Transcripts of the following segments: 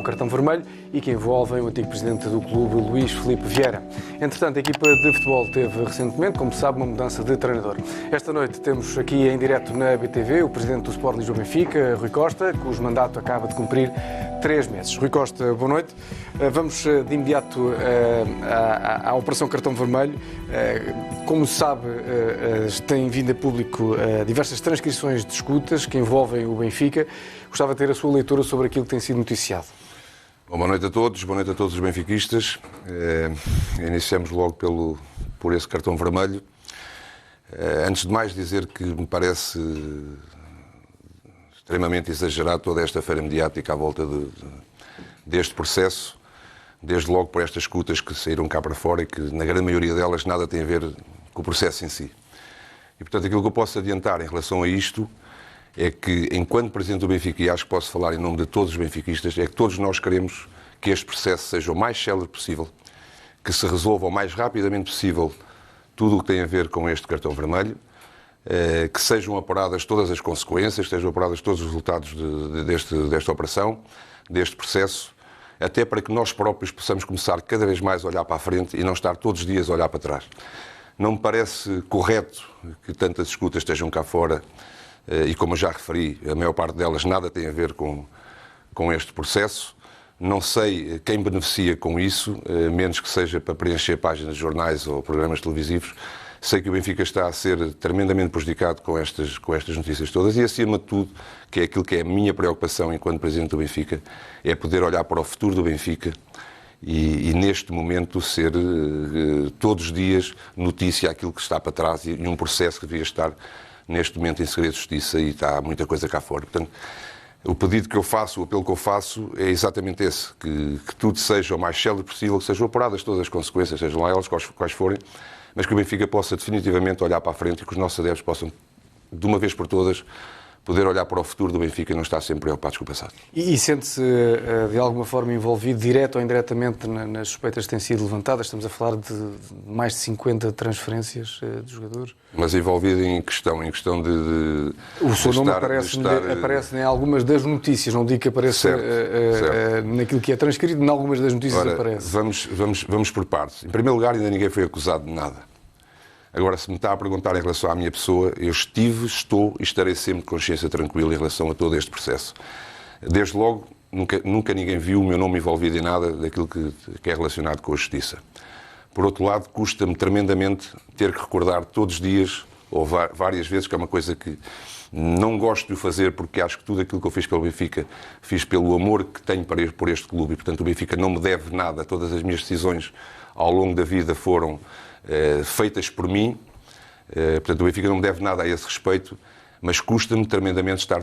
Um cartão vermelho e que envolvem o antigo presidente do clube, Luís Filipe Vieira. Entretanto, a equipa de futebol teve recentemente, como se sabe, uma mudança de treinador. Esta noite temos aqui em direto na BTV o presidente do Sport Lisboa Benfica, Rui Costa, cujo mandato acaba de cumprir 3 meses. Rui Costa, boa noite. Vamos de imediato à Operação Cartão Vermelho. Como se sabe, tem vindo a público diversas transcrições de escutas que envolvem o Benfica. Gostava de ter a sua leitura sobre aquilo que tem sido noticiado. Bom, boa noite a todos os benfiquistas. Iniciamos logo por esse cartão vermelho. Antes de mais dizer que me parece extremamente exagerado toda esta feira mediática à volta deste processo, desde logo por estas escutas que saíram cá para fora e que, na grande maioria delas, nada tem a ver com o processo em si. E, portanto, aquilo que eu posso adiantar em relação a isto é que, enquanto Presidente do Benfica, e acho que posso falar em nome de todos os benfiquistas, é que todos nós queremos que este processo seja o mais célere possível, que se resolva o mais rapidamente possível tudo o que tem a ver com este cartão vermelho, que sejam apuradas todas as consequências, que sejam apurados todos os resultados desta operação, deste processo, até para que nós próprios possamos começar cada vez mais a olhar para a frente e não estar todos os dias a olhar para trás. Não me parece correto que tantas escutas estejam cá fora e, como eu já referi, a maior parte delas nada tem a ver com este processo. Não sei quem beneficia com isso, menos que seja para preencher páginas de jornais ou programas televisivos. Sei que o Benfica está a ser tremendamente prejudicado com estas notícias todas e, acima de tudo, que é aquilo que é a minha preocupação enquanto Presidente do Benfica, é poder olhar para o futuro do Benfica e neste momento ser todos os dias notícia aquilo que está para trás e um processo que devia estar neste momento em segredo de justiça e está muita coisa cá fora. Portanto, o pedido que eu faço, o apelo que eu faço é exatamente esse, que tudo seja o mais célere possível, que sejam apuradas todas as consequências, sejam lá elas quais forem, mas que o Benfica possa definitivamente olhar para a frente e que os nossos adeptos possam, de uma vez por todas, poder olhar para o futuro do Benfica e não estar sempre preocupados com o passado. E sente-se, de alguma forma, envolvido, direto ou indiretamente, nas suspeitas que têm sido levantadas? Estamos a falar de mais de 50 transferências de jogadores. Mas envolvido em questão de o seu nome aparece em algumas das notícias, não digo que apareça certo. Naquilo que é transcrito, em algumas das notícias. Ora, aparece. Vamos por partes. Em primeiro lugar, ainda ninguém foi acusado de nada. Agora, se me está a perguntar em relação à minha pessoa, eu estou e estarei sempre de consciência tranquila em relação a todo este processo. Desde logo, nunca ninguém viu o meu nome envolvido em nada daquilo que é relacionado com a justiça. Por outro lado, custa-me tremendamente ter que recordar todos os dias, ou várias vezes, que é uma coisa que não gosto de fazer, porque acho que tudo aquilo que eu fiz pelo Benfica, fiz pelo amor que tenho por este clube, e portanto o Benfica não me deve nada. Todas as minhas decisões ao longo da vida foram feitas por mim, portanto o Benfica não me deve nada a esse respeito, mas custa-me tremendamente estar,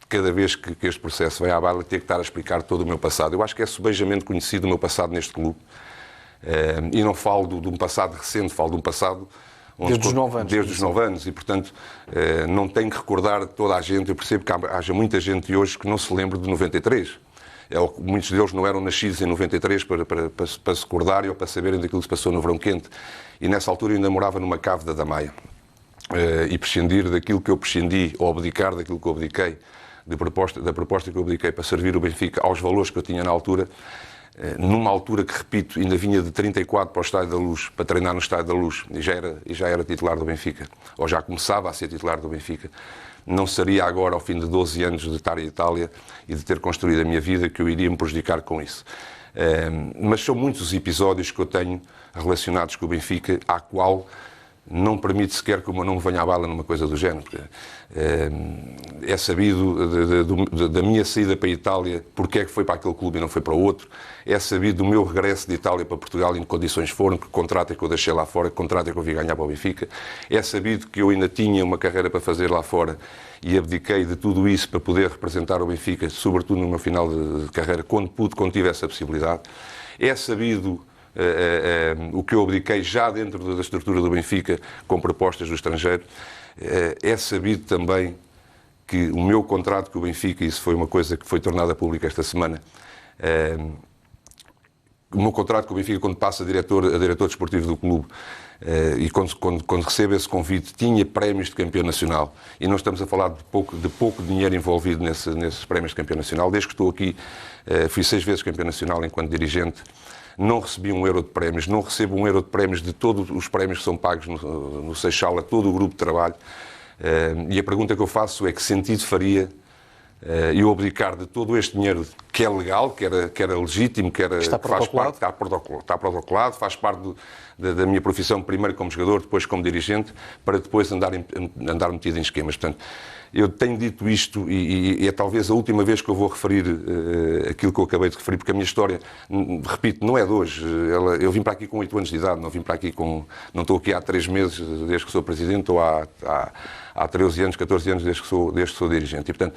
cada vez que este processo vai à baila, ter que estar a explicar todo o meu passado. Eu acho que é subejamente conhecido o meu passado neste clube, e não falo de um passado recente, falo de um passado desde os 9 anos. Desde os 9 anos, e portanto não tenho que recordar toda a gente. Eu percebo que haja muita gente hoje que não se lembra de 93. Muitos deles não eram nascidos em 93 para se recordarem ou para saberem daquilo que se passou no verão quente. E nessa altura eu ainda morava numa cave da Damaia. E prescindir daquilo que eu prescindi, ou abdicar daquilo que eu abdiquei, da proposta que eu abdiquei para servir o Benfica aos valores que eu tinha na altura, numa altura que, repito, ainda vinha de 34 para o Estádio da Luz, para treinar no Estádio da Luz, e já era titular do Benfica, ou já começava a ser titular do Benfica. Não seria agora, ao fim de 12 anos de estar em Itália e de ter construído a minha vida, que eu iria me prejudicar com isso. Mas são muitos os episódios que eu tenho relacionados com o Benfica, à qual não permite sequer que o meu nome venha à bala numa coisa do género. É sabido da minha saída para a Itália, porque é que foi para aquele clube e não foi para o outro. É sabido do meu regresso de Itália para Portugal, em que condições foram, que contrato é que eu deixei lá fora, que contrato é que eu vi ganhar para o Benfica. É sabido que eu ainda tinha uma carreira para fazer lá fora e abdiquei de tudo isso para poder representar o Benfica, sobretudo no meu final de carreira, quando tive essa possibilidade. É sabido o que eu abdiquei já dentro da estrutura do Benfica com propostas do estrangeiro. É sabido também que o meu contrato com o Benfica, isso foi uma coisa que foi tornada pública esta semana, o meu contrato com o Benfica, quando passa a diretor desportivo do clube, E quando recebo esse convite, tinha prémios de campeão nacional. E não estamos a falar de pouco dinheiro envolvido nesses prémios de campeão nacional. Desde que estou aqui, fui 6 vezes campeão nacional enquanto dirigente. Não recebi um euro de prémios, não recebo um euro de prémios de todos os prémios que são pagos no Seixal a todo o grupo de trabalho. E a pergunta que eu faço é: que sentido faria eu abdicar de todo este dinheiro que é legal, que era legítimo, que está protocolado, está protocolado, faz parte da minha profissão, primeiro como jogador, depois como dirigente, para depois andar metido em esquemas. Portanto, eu tenho dito isto e é talvez a última vez que eu vou referir aquilo que eu acabei de referir, porque a minha história, repito, não é de hoje. Eu vim para aqui com 8 anos de idade, não vim para aqui não estou aqui há 3 meses desde que sou presidente, ou há 13 anos, 14 anos desde que sou dirigente. E, portanto,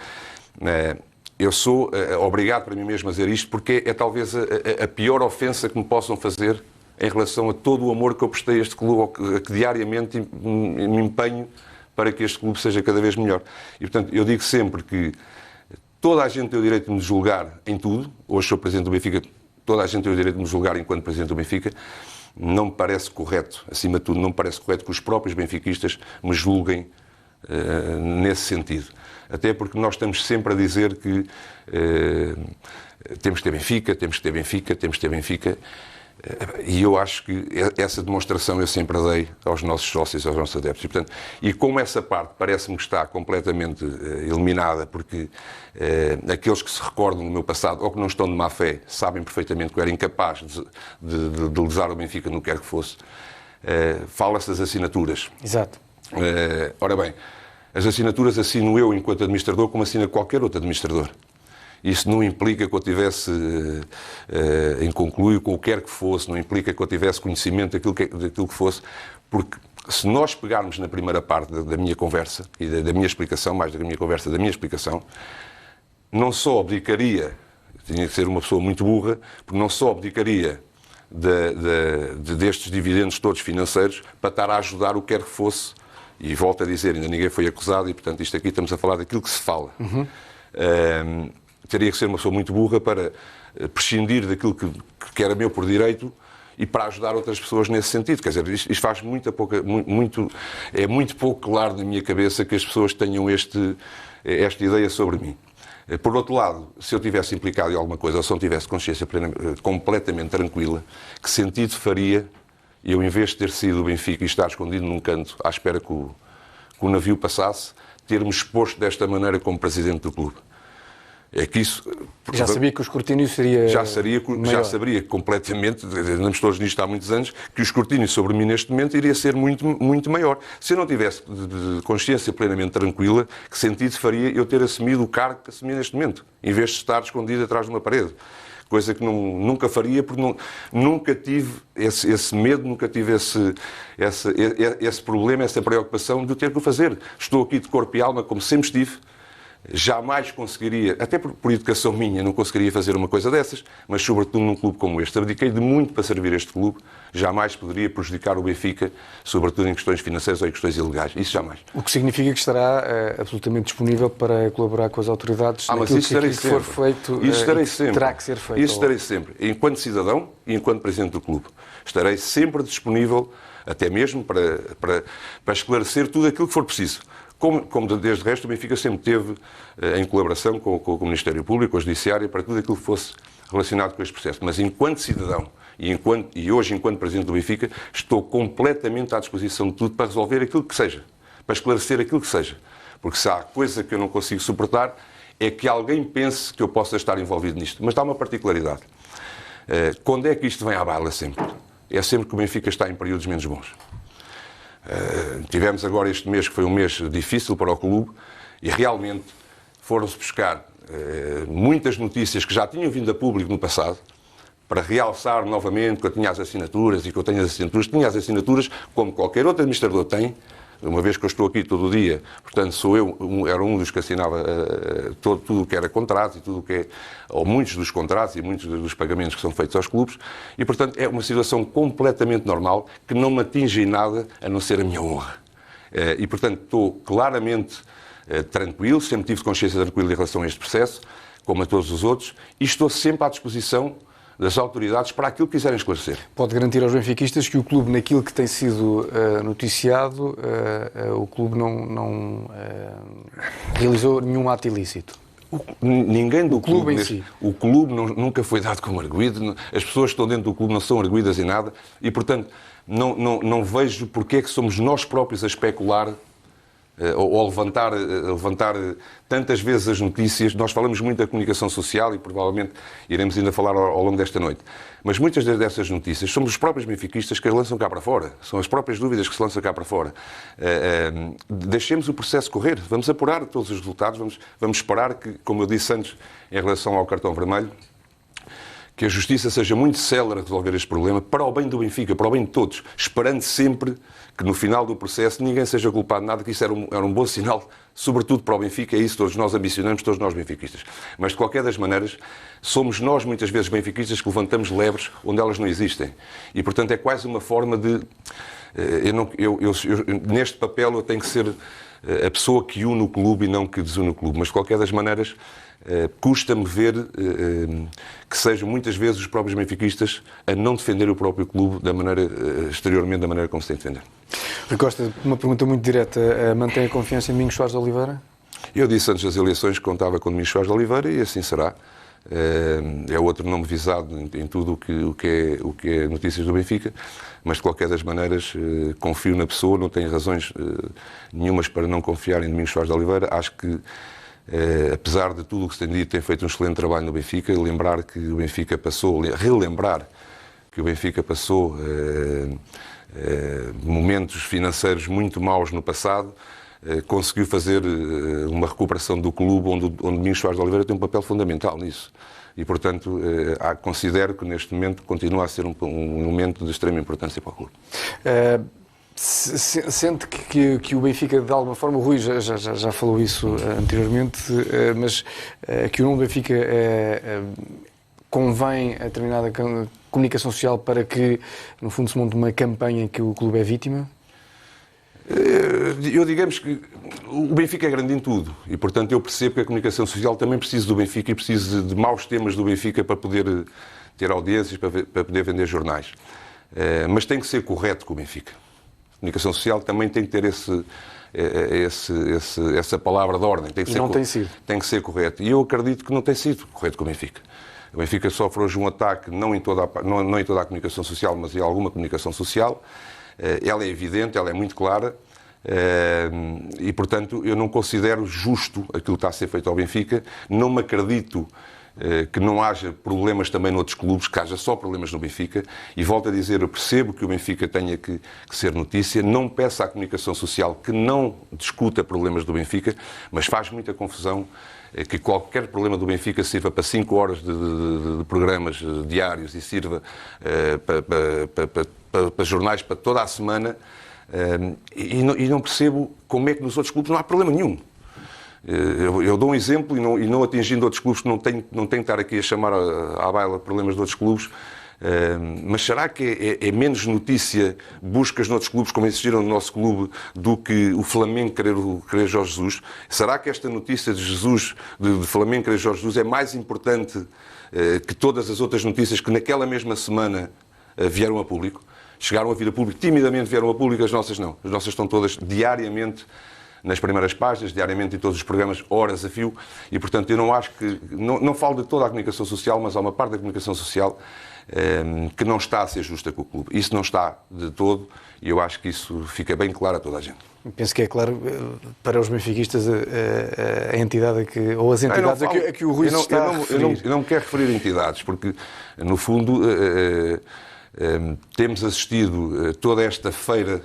eu sou obrigado para mim mesmo a dizer isto, porque é talvez a pior ofensa que me possam fazer em relação a todo o amor que eu prestei a este clube, a que diariamente me empenho para que este clube seja cada vez melhor. E, portanto, eu digo sempre que toda a gente tem o direito de me julgar em tudo. Hoje sou Presidente do Benfica, toda a gente tem o direito de me julgar enquanto Presidente do Benfica. Não me parece correto, acima de tudo, não me parece correto que os próprios benfiquistas me julguem nesse sentido. Até porque nós estamos sempre a dizer que temos que ter Benfica, temos que ter Benfica, temos que ter Benfica. E eu acho que essa demonstração eu sempre dei aos nossos sócios, aos nossos adeptos. E como essa parte parece-me que está completamente eliminada, porque aqueles que se recordam do meu passado ou que não estão de má fé sabem perfeitamente que eu era incapaz de lesar o Benfica no que quer que fosse, fala-se das assinaturas. Exato. Ora bem, as assinaturas assino eu enquanto administrador como assina qualquer outro administrador. Isso não implica que eu tivesse em concluir com o que quer que fosse, não implica que eu tivesse conhecimento daquilo que fosse, porque se nós pegarmos na primeira parte da minha conversa e da minha explicação, mais da minha conversa, da minha explicação, não só abdicaria, tinha que ser uma pessoa muito burra, porque não só abdicaria destes dividendos todos financeiros para estar a ajudar o que quer que fosse, e volto a dizer, ainda ninguém foi acusado, e portanto isto aqui estamos a falar daquilo que se fala. Teria que ser uma pessoa muito burra para prescindir daquilo que era meu por direito e para ajudar outras pessoas nesse sentido. Quer dizer, isto faz é muito pouco claro na minha cabeça que as pessoas tenham esta ideia sobre mim. Por outro lado, se eu tivesse implicado em alguma coisa, ou se não tivesse consciência completamente tranquila, que sentido faria eu, em vez de ter sido o Benfica e estar escondido num canto à espera que o navio passasse, ter-me exposto desta maneira como presidente do clube? É que isso... Já sabia que o escrutínio seria já saberia completamente, andamos todos nisto há muitos anos, que o escrutínio sobre mim neste momento iria ser muito, muito maior. Se eu não tivesse de consciência plenamente tranquila, que sentido faria eu ter assumido o cargo que assumi neste momento, em vez de estar escondido atrás de uma parede? Coisa que nunca faria, porque nunca tive esse medo, nunca tive esse problema, essa preocupação de ter que o fazer. Estou aqui de corpo e alma, como sempre estive. Jamais conseguiria, até por educação minha, não conseguiria fazer uma coisa dessas, mas sobretudo num clube como este. Abdiquei de muito para servir este clube, jamais poderia prejudicar o Benfica, sobretudo em questões financeiras ou em questões ilegais. Isso jamais. O que significa que estará absolutamente disponível para colaborar com as autoridades naquilo que for feito, terá que ser feito. Isso estarei sempre. Enquanto cidadão e enquanto presidente do clube. Estarei sempre disponível, até mesmo para esclarecer tudo aquilo que for preciso. Como desde o resto, o Benfica sempre teve em colaboração com o Ministério Público, com a Judiciária, para tudo aquilo que fosse relacionado com este processo. Mas enquanto cidadão e hoje enquanto Presidente do Benfica, estou completamente à disposição de tudo para resolver aquilo que seja, para esclarecer aquilo que seja. Porque se há coisa que eu não consigo suportar, é que alguém pense que eu possa estar envolvido nisto. Mas dá uma particularidade. Quando é que isto vem à baila sempre? É sempre que o Benfica está em períodos menos bons. Tivemos agora este mês, que foi um mês difícil para o clube, e realmente foram-se buscar muitas notícias que já tinham vindo a público no passado, para realçar novamente que eu tinha as assinaturas e que eu tenho as assinaturas. Tinha as assinaturas como qualquer outro administrador tem, uma vez que eu estou aqui todo o dia, portanto era um dos que assinava tudo o que era contrato e tudo o que ou muitos dos contratos e muitos dos pagamentos que são feitos aos clubes, e portanto é uma situação completamente normal que não me atinge em nada a não ser a minha honra. E portanto estou claramente tranquilo, sempre tive consciência tranquila em relação a este processo, como a todos os outros, e estou sempre à disposição das autoridades para aquilo que quiserem esclarecer. Pode garantir aos benfiquistas que o clube, naquilo que tem sido noticiado, o clube não realizou nenhum ato ilícito? Ninguém do clube em si. O clube nunca foi dado como arguido, as pessoas que estão dentro do clube não são arguidas em nada e, portanto, não vejo porque é que somos nós próprios a especular ou a levantar tantas vezes as notícias. Nós falamos muito da comunicação social e provavelmente iremos ainda falar ao longo desta noite. Mas muitas dessas notícias somos os próprios benfiquistas que as lançam cá para fora. São as próprias dúvidas que se lançam cá para fora. Deixemos o processo correr. Vamos apurar todos os resultados. Vamos esperar que, como eu disse antes, em relação ao cartão vermelho, que a Justiça seja muito célere a resolver este problema para o bem do Benfica, para o bem de todos, esperando sempre que no final do processo ninguém seja culpado de nada, que isso era um bom sinal, sobretudo para o Benfica, é isso que todos nós ambicionamos, todos nós benfiquistas. Mas, de qualquer das maneiras, somos nós, muitas vezes, benfiquistas, que levantamos lebres onde elas não existem. E, portanto, é quase uma forma de... neste papel eu tenho que ser a pessoa que une o clube e não que desune o clube. Mas, de qualquer das maneiras, custa-me ver que sejam muitas vezes os próprios benfiquistas a não defender o próprio clube exteriormente da maneira como se tem de defender. Rui Costa, uma pergunta muito direta. Mantém a confiança em Domingos Soares de Oliveira? Eu disse antes das eleições que contava com Domingos Soares de Oliveira e assim será. É outro nome visado em tudo o que é notícias do Benfica, mas de qualquer das maneiras confio na pessoa, não tenho razões nenhumas para não confiar em Domingos Soares de Oliveira. Acho que apesar de tudo o que se tem dito, tem feito um excelente trabalho no Benfica. Relembrar que o Benfica passou momentos financeiros muito maus no passado, conseguiu fazer uma recuperação do clube onde Domingos Soares de Oliveira tem um papel fundamental nisso. E, portanto, considero que neste momento continua a ser um momento de extrema importância para o clube. Sente que o Benfica, de alguma forma, o Rui já falou isso anteriormente, mas que o nome do Benfica convém a determinada comunicação social para que, no fundo, se monte uma campanha em que o clube é vítima? Eu digamos que o Benfica é grande em tudo e, portanto, eu percebo que a comunicação social também precisa do Benfica e precisa de maus temas do Benfica para poder ter audiências, para poder vender jornais. Mas tem que ser correto com o Benfica. A comunicação social também tem que ter essa palavra de ordem. Tem que tem que ser correto. E eu acredito que não tem sido correto com o Benfica. O Benfica sofre hoje um ataque, não em toda a comunicação social, mas em alguma comunicação social. Ela é evidente, ela é muito clara e, portanto, eu não considero justo aquilo que está a ser feito ao Benfica. Não me acredito que não haja problemas também noutros clubes, que haja só problemas no Benfica. E volto a dizer, eu percebo que o Benfica tenha que ser notícia, não peço à comunicação social que não discuta problemas do Benfica, mas faz muita confusão que qualquer problema do Benfica sirva para 5 horas de programas diários e sirva para jornais para toda a semana, e não percebo como é que nos outros clubes não há problema nenhum. Eu dou um exemplo, e não atingindo outros clubes, que não tenho que estar aqui a chamar à baila problemas de outros clubes, mas será que é menos notícia buscas noutros clubes, como existiram no nosso clube, do que o Flamengo querer Jorge Jesus? Será que esta notícia de Jesus, de Flamengo querer Jorge Jesus, é mais importante que todas as outras notícias que naquela mesma semana vieram a público? Chegaram a vir a público, timidamente vieram a público, as nossas não. As nossas estão todas diariamente nas primeiras páginas, diariamente em todos os programas, horas a fio, e, portanto, eu não acho que... Não falo de toda a comunicação social, mas há uma parte da comunicação social que não está a ser justa com o clube. Isso não está de todo, e eu acho que isso fica bem claro a toda a gente. Penso que é claro para os benfiquistas a entidade ou as entidades a que o Rui se está a referir. Eu não me quero referir a entidades, porque, no fundo, temos assistido toda esta feira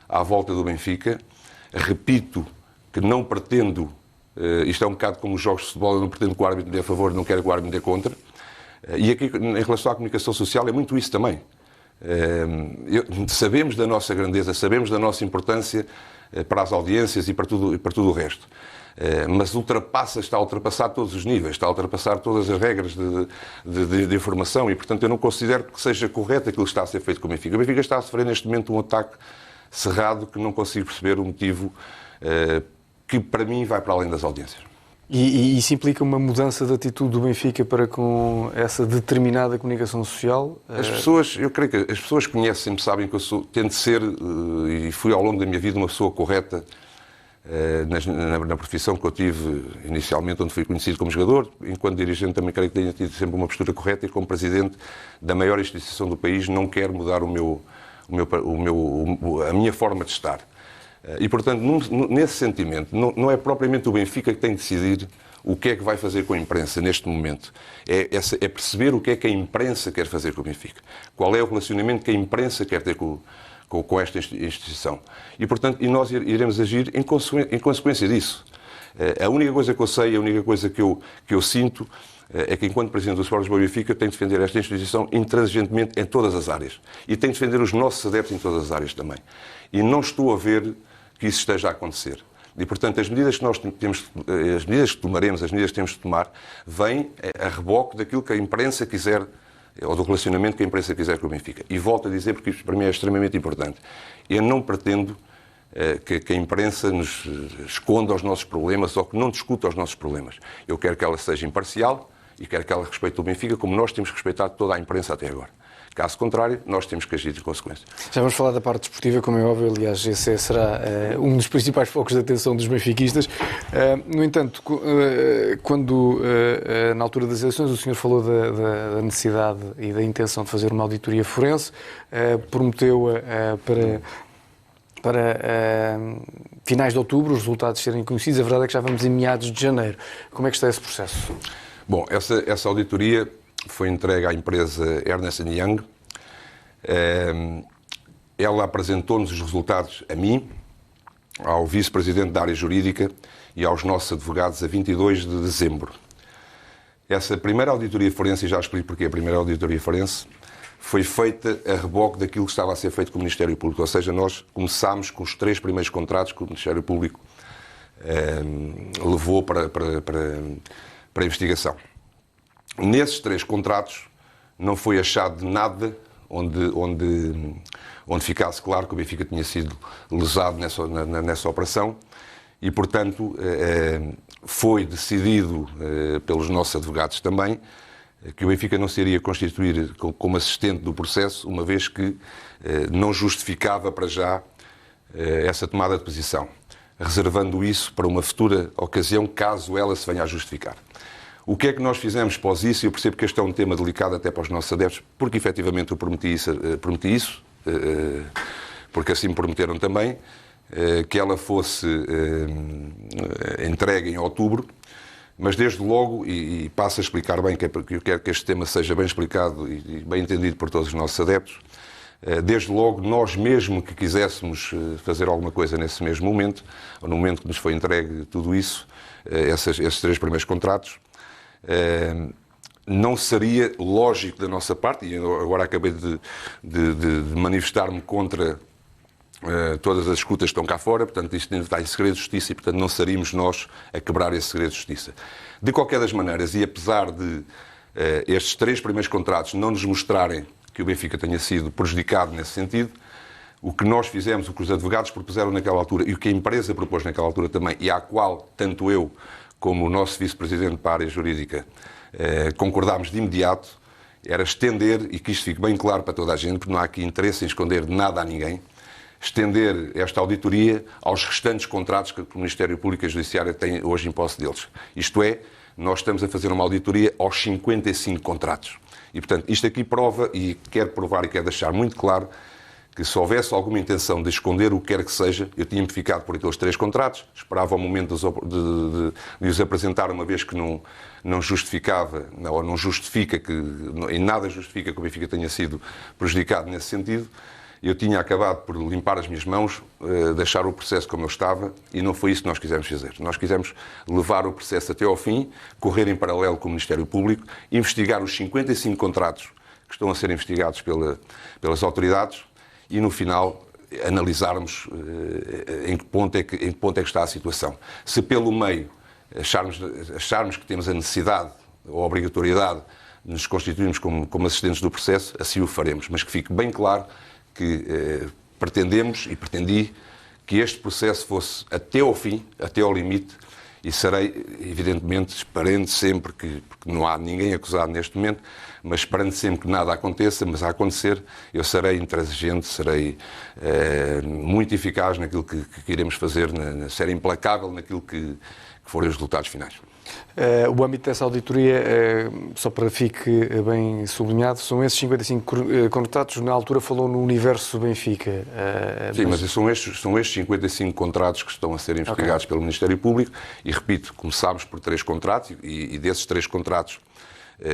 à volta do Benfica. Repito que não pretendo, isto é um bocado como os jogos de futebol, eu não pretendo que o árbitro me dê a favor, não quero que o árbitro me dê contra. E aqui, em relação à comunicação social, é muito isso também. Sabemos da nossa grandeza, sabemos da nossa importância para as audiências e para tudo o resto. Mas está a ultrapassar todos os níveis, está a ultrapassar todas as regras de informação e, portanto, eu não considero que seja correto aquilo que está a ser feito com o Benfica. O Benfica está a sofrer neste momento um ataque cerrado que não consigo perceber o motivo, que para mim vai para além das audiências. E isso implica uma mudança de atitude do Benfica para com essa determinada comunicação social? Eu creio que as pessoas conhecem-me, sabem que eu tento ser, e fui ao longo da minha vida, uma pessoa correta na profissão que eu tive inicialmente, onde fui conhecido como jogador. Enquanto dirigente também creio que tenho tido sempre uma postura correta e como presidente da maior instituição do país não quero mudar a minha forma de estar. E, portanto, nesse sentimento, não é propriamente o Benfica que tem de decidir o que é que vai fazer com a imprensa neste momento. É perceber o que é que a imprensa quer fazer com o Benfica. Qual é o relacionamento que a imprensa quer ter com esta instituição. E, portanto, nós iremos agir em consequência disso. A única coisa que eu sei, a única coisa que eu sinto é que, enquanto Presidente do Sport Lisboa e Benfica, tenho de defender esta instituição intransigentemente em todas as áreas. E tenho de defender os nossos adeptos em todas as áreas também. E não estou a ver que isso esteja a acontecer. E, portanto, as medidas que tomaremos, as medidas que temos de tomar, vêm a reboque daquilo que a imprensa quiser, ou do relacionamento que a imprensa quiser com o Benfica. E volto a dizer, porque isto para mim é extremamente importante. Eu não pretendo que a imprensa nos esconda os nossos problemas ou que não discuta os nossos problemas. Eu quero que ela seja imparcial e quero que ela respeite o Benfica como nós temos respeitado toda a imprensa até agora. Caso contrário, nós temos que agir de consequência. Já vamos falar da parte desportiva, como é óbvio, aliás, esse será um dos principais focos de atenção dos benfiquistas. No entanto, quando na altura das eleições o senhor falou da necessidade e da intenção de fazer uma auditoria forense, prometeu para finais de outubro os resultados serem conhecidos. A verdade é que já vamos em meados de janeiro. Como é que está esse processo? Bom, essa auditoria foi entregue à empresa Ernst & Young. Ela apresentou-nos os resultados a mim, ao vice-presidente da área jurídica e aos nossos advogados a 22 de dezembro. Essa primeira auditoria forense, e já explico porque a primeira auditoria forense, foi feita a reboque daquilo que estava a ser feito com o Ministério Público. Ou seja, nós começámos com os 3 primeiros contratos que o Ministério Público levou para a investigação. Nesses 3 contratos não foi achado nada onde ficasse claro que o Benfica tinha sido lesado nessa operação e, portanto, foi decidido pelos nossos advogados também que o Benfica não se iria constituir como assistente do processo, uma vez que não justificava para já essa tomada de posição, reservando isso para uma futura ocasião, caso ela se venha a justificar. O que é que nós fizemos pós isso? Eu percebo que este é um tema delicado até para os nossos adeptos, porque efetivamente eu prometi isso, porque assim me prometeram também, que ela fosse entregue em outubro, mas desde logo, e passo a explicar bem, que eu quero que este tema seja bem explicado e bem entendido por todos os nossos adeptos, desde logo nós mesmo que quiséssemos fazer alguma coisa nesse mesmo momento, ou no momento que nos foi entregue tudo isso, esses 3 primeiros contratos, não seria lógico da nossa parte, e eu agora acabei de manifestar-me contra todas as escutas que estão cá fora, portanto isto ainda está em segredo de justiça e portanto não seríamos nós a quebrar esse segredo de justiça. De qualquer das maneiras, e apesar de estes 3 primeiros contratos não nos mostrarem que o Benfica tenha sido prejudicado nesse sentido, o que nós fizemos, o que os advogados propuseram naquela altura e o que a empresa propôs naquela altura também, e à qual tanto eu como o nosso vice-presidente para a área jurídica concordámos de imediato, era estender, e que isto fique bem claro para toda a gente, porque não há aqui interesse em esconder nada a ninguém, estender esta auditoria aos restantes contratos que o Ministério Público e a Judiciária têm hoje em posse deles. Isto é, nós estamos a fazer uma auditoria aos 55 contratos. E, portanto, isto aqui prova, e quero provar e quero deixar muito claro, que se houvesse alguma intenção de esconder o que quer que seja, eu tinha-me ficado por aqueles 3 contratos, esperava o momento de os apresentar, uma vez que não justificava, ou não justifica, em nada justifica que o Benfica tenha sido prejudicado nesse sentido. Eu tinha acabado por limpar as minhas mãos, deixar o processo como eu estava, e não foi isso que nós quisemos fazer. Nós quisemos levar o processo até ao fim, correr em paralelo com o Ministério Público, investigar os 55 contratos que estão a ser investigados pelas autoridades, e no final analisarmos em que ponto é que está a situação. Se pelo meio acharmos que temos a necessidade ou a obrigatoriedade de nos constituirmos como assistentes do processo, assim o faremos. Mas que fique bem claro que pretendemos e pretendi que este processo fosse até ao fim, até ao limite, e serei, evidentemente, esperando sempre porque não há ninguém acusado neste momento, mas esperando sempre que nada aconteça, mas a acontecer, eu serei intransigente, serei muito eficaz naquilo que iremos fazer, serei implacável naquilo que forem os resultados finais. O âmbito dessa auditoria, só para que fique bem sublinhado, são esses 55 contratos, na altura falou no universo Benfica. Sim, mas são estes 55 contratos que estão a ser investigados pelo Ministério Público e, repito, começámos por 3 contratos e desses 3 contratos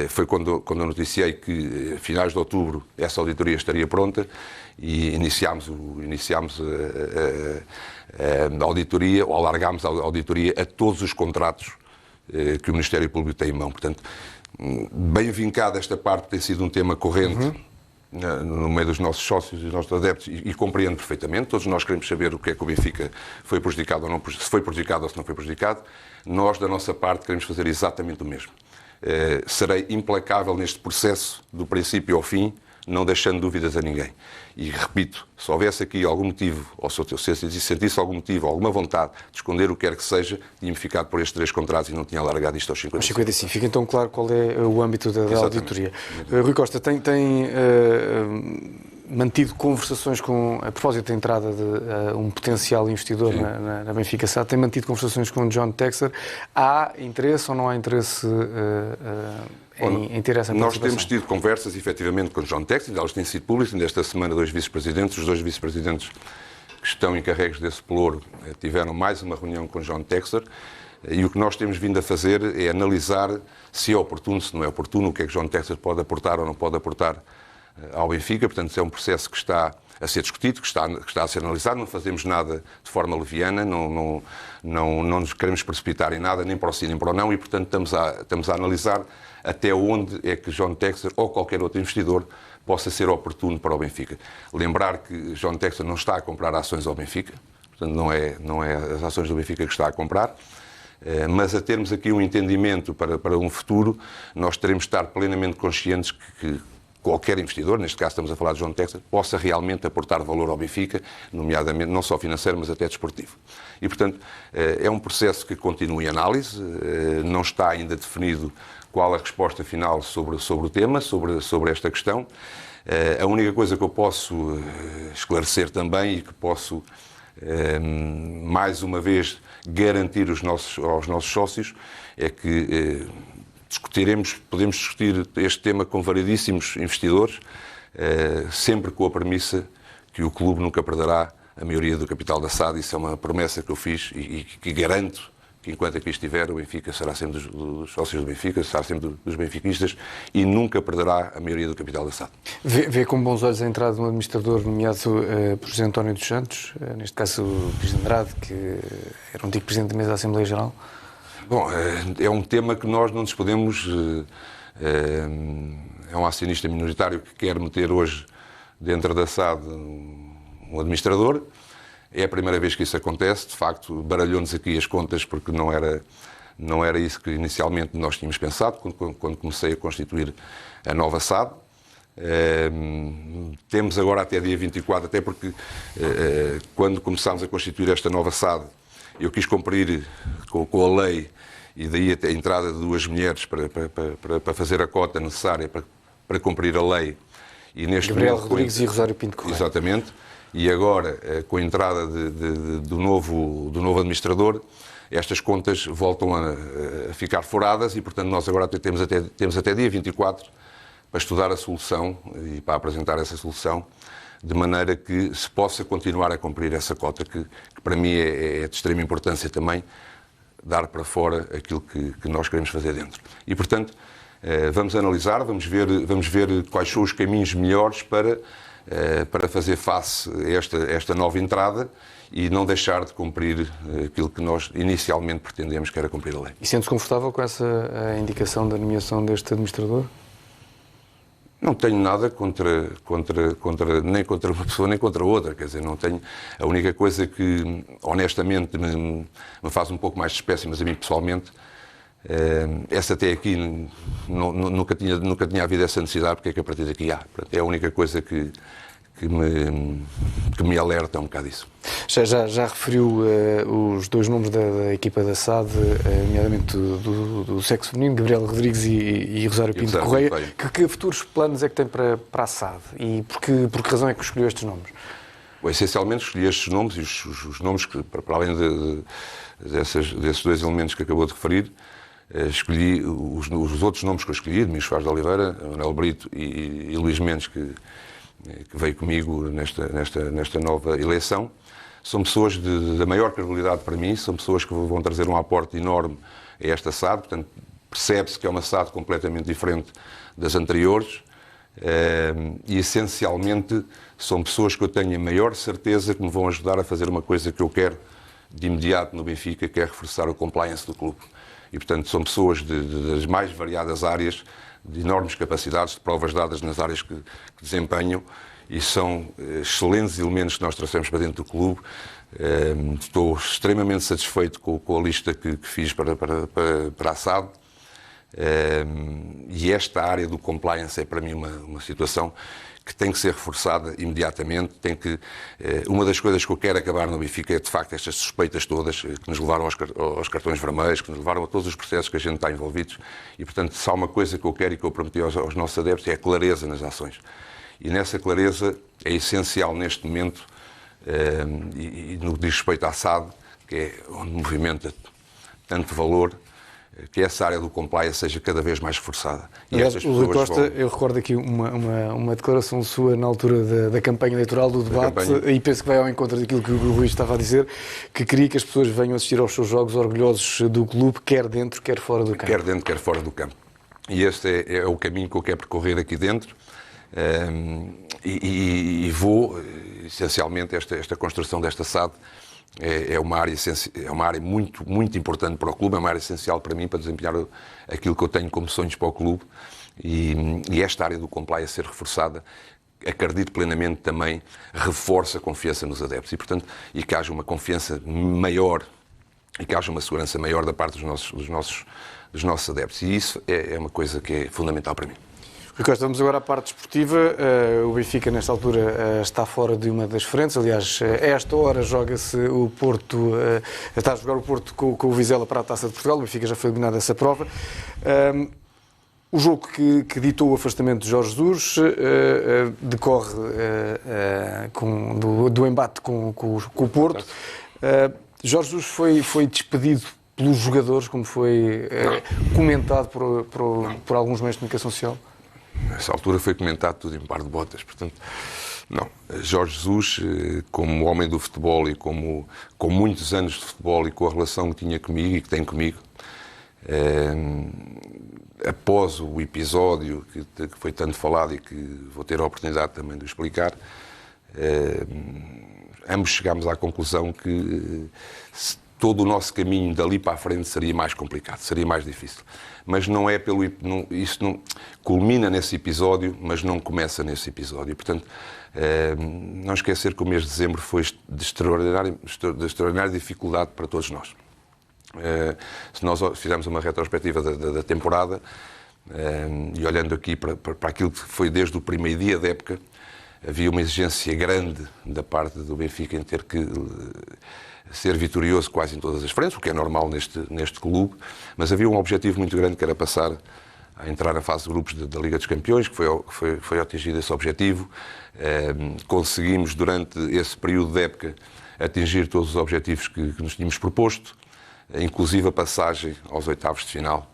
foi quando eu noticiei que, a finais de outubro, essa auditoria estaria pronta e iniciámos a auditoria, ou alargámos a auditoria a todos os contratos que o Ministério Público tem em mão. Portanto, bem vincada esta parte, tem sido um tema corrente no meio dos nossos sócios e dos nossos adeptos e compreendo perfeitamente. Todos nós queremos saber o que é que o Benfica foi prejudicado ou não, se foi prejudicado ou se não foi prejudicado. Nós, da nossa parte, queremos fazer exatamente o mesmo. Serei implacável neste processo, do princípio ao fim, não deixando dúvidas a ninguém. E repito, se houvesse aqui algum motivo, ou se eu sentisse algum motivo, alguma vontade de esconder o que quer que seja, tinha-me ficado por estes 3 contratos e não tinha alargado isto aos 55. Aos 55. Fica então claro qual é o âmbito da auditoria. Rui Costa, tem mantido conversações a propósito da entrada de um potencial investidor na Benfica SAD, tem mantido conversações com o John Textor. Há interesse ou não há interesse em ter essa participação? Nós temos tido conversas, efetivamente, com o John Textor, elas têm sido públicas. Ainda esta semana, os 2 vice-presidentes que estão encarregues desse pelouro tiveram mais uma reunião com o John Textor. E o que nós temos vindo a fazer é analisar se é oportuno, se não é oportuno, o que é que John Textor pode aportar ou não pode aportar ao Benfica. Portanto, é um processo que está a ser discutido, que está a ser analisado. Não fazemos nada de forma leviana, não nos queremos precipitar em nada, nem para o sim, nem para o não, e, portanto, estamos a analisar até onde é que John Textor ou qualquer outro investidor possa ser oportuno para o Benfica. Lembrar que John Textor não está a comprar ações ao Benfica, portanto, não é as ações do Benfica que está a comprar. Mas a termos aqui um entendimento para um futuro, nós teremos de estar plenamente conscientes que qualquer investidor, neste caso estamos a falar de John Textor, possa realmente aportar valor ao Benfica, nomeadamente não só financeiro, mas até desportivo. E, portanto, é um processo que continua em análise, não está ainda definido qual a resposta final sobre o tema, sobre esta questão. A única coisa que eu posso esclarecer também e que posso, mais uma vez, garantir aos nossos sócios é que podemos discutir este tema com variedíssimos investidores, sempre com a premissa que o clube nunca perderá a maioria do capital da SAD. Isso é uma promessa que eu fiz e que garanto que enquanto aqui estiver, o Benfica será sempre dos sócios do Benfica, será sempre dos benfiquistas e nunca perderá a maioria do capital da SAD. Vê com bons olhos a entrada de um administrador nomeado por José António dos Santos, neste caso o Presidente Andrade, que era um antigo Presidente da Mesa da Assembleia Geral? Bom, é um tema que nós não nos podemos... É um acionista minoritário que quer meter hoje dentro da SAD um administrador. É a primeira vez que isso acontece. De facto, baralhou-nos aqui as contas porque não era isso que inicialmente nós tínhamos pensado quando comecei a constituir a nova SAD. Temos agora até dia 24, até porque quando começámos a constituir esta nova SAD, eu quis cumprir com a lei e daí até a entrada de 2 mulheres para fazer a cota necessária para cumprir a lei. E neste Gabriel momento, Rodrigues e Rosário Pinto Correia. Exatamente. E agora, com a entrada do novo administrador, estas contas voltam a ficar foradas e, portanto, nós agora temos até dia 24 para estudar a solução e para apresentar essa solução, de maneira que se possa continuar a cumprir essa cota, que para mim é de extrema importância também, dar para fora aquilo que nós queremos fazer dentro. E, portanto, vamos analisar, vamos ver quais são os caminhos melhores para fazer face a esta nova entrada e não deixar de cumprir aquilo que nós inicialmente pretendemos, que era cumprir a lei. E sente-se confortável com essa indicação da nomeação deste administrador? Não tenho nada nem contra uma pessoa nem contra outra, quer dizer, não tenho. A única coisa que, honestamente, me faz um pouco mais de espécie, mas a mim pessoalmente, essa até aqui nunca tinha havido essa necessidade, porque é que a partir daqui há. É a única coisa que que me alerta um bocado isso. Já referiu os dois nomes da equipa da SAD, nomeadamente do sexo feminino, Gabriel Rodrigues e Rosário Pinto Correia. Que futuros planos é que tem para a SAD e por que razão é que escolheu estes nomes? Bom, essencialmente escolhi estes nomes e os nomes que, para além desses dois elementos que acabou de referir, escolhi os outros nomes que eu escolhi, Domingos Soares de Oliveira, Manuel Brito e Luís Mendes, que veio comigo nesta nova eleição. São pessoas da maior credibilidade para mim, são pessoas que vão trazer um aporte enorme a esta SAD, portanto, percebe-se que é uma SAD completamente diferente das anteriores e, essencialmente, são pessoas que eu tenho a maior certeza que me vão ajudar a fazer uma coisa que eu quero de imediato no Benfica, que é reforçar o compliance do clube. E, portanto, são pessoas das mais variadas áreas, de enormes capacidades, de provas dadas nas áreas que desempenham, e são excelentes elementos que nós trouxemos para dentro do clube. Estou extremamente satisfeito com a lista que fiz para a SAD. E esta área do compliance é para mim uma situação que tem que ser reforçada imediatamente. Uma das coisas que eu quero acabar no Benfica é, de facto, estas suspeitas todas que nos levaram aos cartões vermelhos, que nos levaram a todos os processos que a gente está envolvidos. E, portanto, se há uma coisa que eu quero e que eu prometi aos nossos adeptos é a clareza nas ações. E nessa clareza é essencial neste momento, e no que diz respeito à SAD, que é onde movimenta tanto valor, que essa área do compliance seja cada vez mais reforçada. E aliás, o Rui Costa, eu recordo aqui uma declaração sua na altura da campanha eleitoral, do debate, e penso que vai ao encontro daquilo que o Rui estava a dizer, que queria que as pessoas venham assistir aos seus jogos orgulhosos do clube, quer dentro, quer fora do campo. Quer dentro, quer fora do campo. E este é o caminho que eu quero percorrer aqui dentro. E vou, essencialmente, esta construção desta SAD é uma área muito, muito importante para o clube, é uma área essencial para mim, para desempenhar aquilo que eu tenho como sonhos para o clube, e esta área do compliance ser reforçada, acredito plenamente também, reforça a confiança nos adeptos e que haja uma confiança maior e que haja uma segurança maior da parte dos nossos adeptos, e isso é uma coisa que é fundamental para mim. Ricardo, vamos agora à parte desportiva. O Benfica, nesta altura, está fora de uma das frentes. Aliás, a esta hora joga-se o Porto, está a jogar o Porto com o Vizela para a Taça de Portugal. O Benfica já foi eliminado dessa prova. O jogo que ditou o afastamento de Jorge Jesus decorre do embate com o Porto. Jorge Jesus foi despedido pelos jogadores, como foi comentado por alguns meios de comunicação social? Nessa altura foi comentado tudo em par de botas, portanto, não. Jorge Jesus, como homem do futebol e com muitos anos de futebol e com a relação que tinha comigo e que tem comigo, após o episódio que foi tanto falado e que vou ter a oportunidade também de explicar, ambos chegámos à conclusão que todo o nosso caminho dali para a frente seria mais complicado, seria mais difícil. Mas não é isso não culmina nesse episódio, mas não começa nesse episódio. Portanto, não esquecer que o mês de dezembro foi de extraordinária dificuldade para todos nós. Se nós fizermos uma retrospectiva da temporada, e olhando aqui para aquilo que foi desde o primeiro dia da época, havia uma exigência grande da parte do Benfica em ter que ser vitorioso quase em todas as frentes, o que é normal neste clube, mas havia um objetivo muito grande que era passar a entrar na fase de grupos da Liga dos Campeões, que foi atingido esse objetivo. Conseguimos, durante esse período de época, atingir todos os objetivos que nos tínhamos proposto, inclusive a passagem aos oitavos de final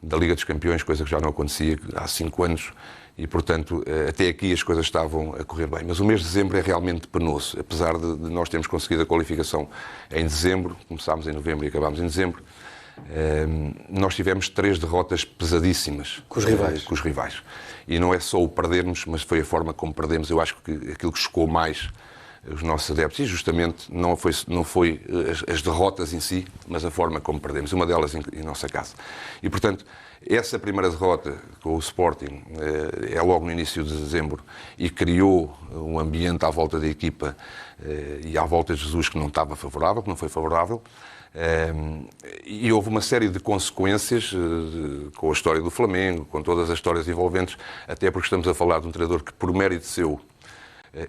da Liga dos Campeões, coisa que já não acontecia há 5 anos, e, portanto, até aqui as coisas estavam a correr bem. Mas o mês de dezembro é realmente penoso, apesar de nós termos conseguido a qualificação em dezembro, começámos em novembro e acabámos em dezembro, nós tivemos 3 derrotas pesadíssimas com os rivais. E não é só o perdermos, mas foi a forma como perdemos. Eu acho que aquilo que chocou mais os nossos adeptos, e justamente não foi as derrotas em si, mas a forma como perdemos, uma delas em nossa casa. E, portanto, essa primeira derrota com o Sporting é logo no início de dezembro e criou um ambiente à volta da equipa e à volta de Jesus que não estava favorável, que não foi favorável. E houve uma série de consequências com a história do Flamengo, com todas as histórias envolventes, até porque estamos a falar de um treinador que, por mérito seu,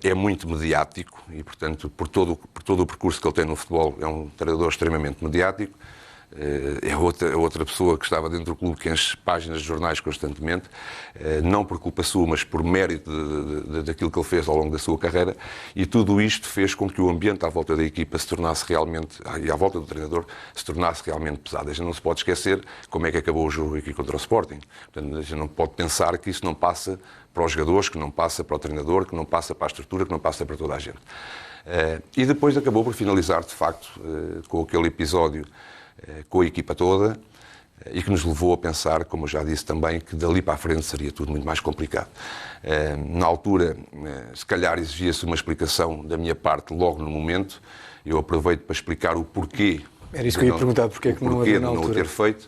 é muito mediático e, portanto, por todo o percurso que ele tem no futebol, é um treinador extremamente mediático. É outra pessoa que estava dentro do clube que enche páginas de jornais constantemente, não por culpa sua, mas por mérito daquilo que ele fez ao longo da sua carreira, e tudo isto fez com que o ambiente à volta da equipa se tornasse realmente, e à volta do treinador, se tornasse realmente pesado. A gente não se pode esquecer como é que acabou o jogo aqui contra o Sporting. Portanto, a gente não pode pensar que isso não passa para os jogadores, que não passa para o treinador, que não passa para a estrutura, que não passa para toda a gente. E depois acabou por finalizar, de facto, com aquele episódio com a equipa toda, e que nos levou a pensar, como eu já disse também, que dali para a frente seria tudo muito mais complicado. Na altura, se calhar exigia-se uma explicação da minha parte logo no momento. Eu aproveito para explicar o porquê. Era isso que eu ia perguntar, porque é que não havia na altura. Não o ter feito.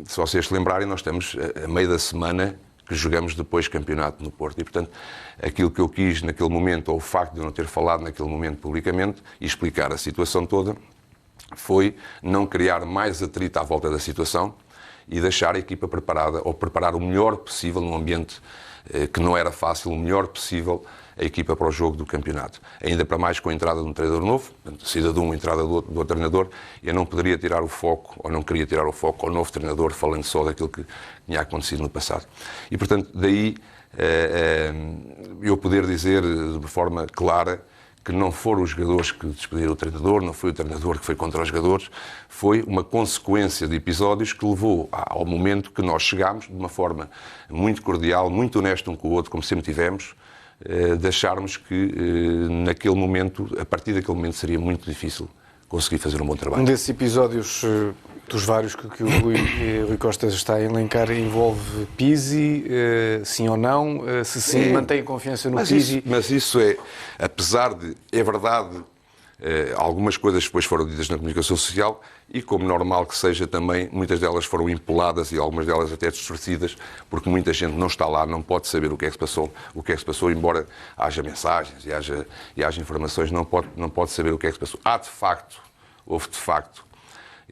Se vocês se lembrarem, nós estamos a meio da semana que jogamos depois campeonato no Porto. E, portanto, aquilo que eu quis naquele momento, ou o facto de eu não ter falado naquele momento publicamente, e explicar a situação toda, foi não criar mais atrito à volta da situação e deixar a equipa preparada, ou preparar o melhor possível, num ambiente que não era fácil, o melhor possível a equipa para o jogo do campeonato. Ainda para mais com a entrada de um treinador novo, saída de um, entrada do outro treinador, eu não poderia tirar o foco, ou não queria tirar o foco ao novo treinador, falando só daquilo que tinha acontecido no passado. E, portanto, daí eu poder dizer de forma clara que não foram os jogadores que despediram o treinador, não foi o treinador que foi contra os jogadores, foi uma consequência de episódios que levou ao momento que nós chegámos, de uma forma muito cordial, muito honesta um com o outro, como sempre tivemos, de acharmos que naquele momento, a partir daquele momento, seria muito difícil conseguir fazer um bom trabalho. Um desses episódios, dos vários que o Rui Costa está a elencar, envolve Pizzi, sim ou não? Se sim, mantém confiança no Pizzi? Mas isso é, apesar de, é verdade, algumas coisas depois foram ditas na comunicação social e, como normal que seja também, muitas delas foram empoladas e algumas delas até distorcidas, porque muita gente não está lá, não pode saber o que é que se passou, embora haja mensagens e haja informações, não pode saber o que é que se passou. Houve de facto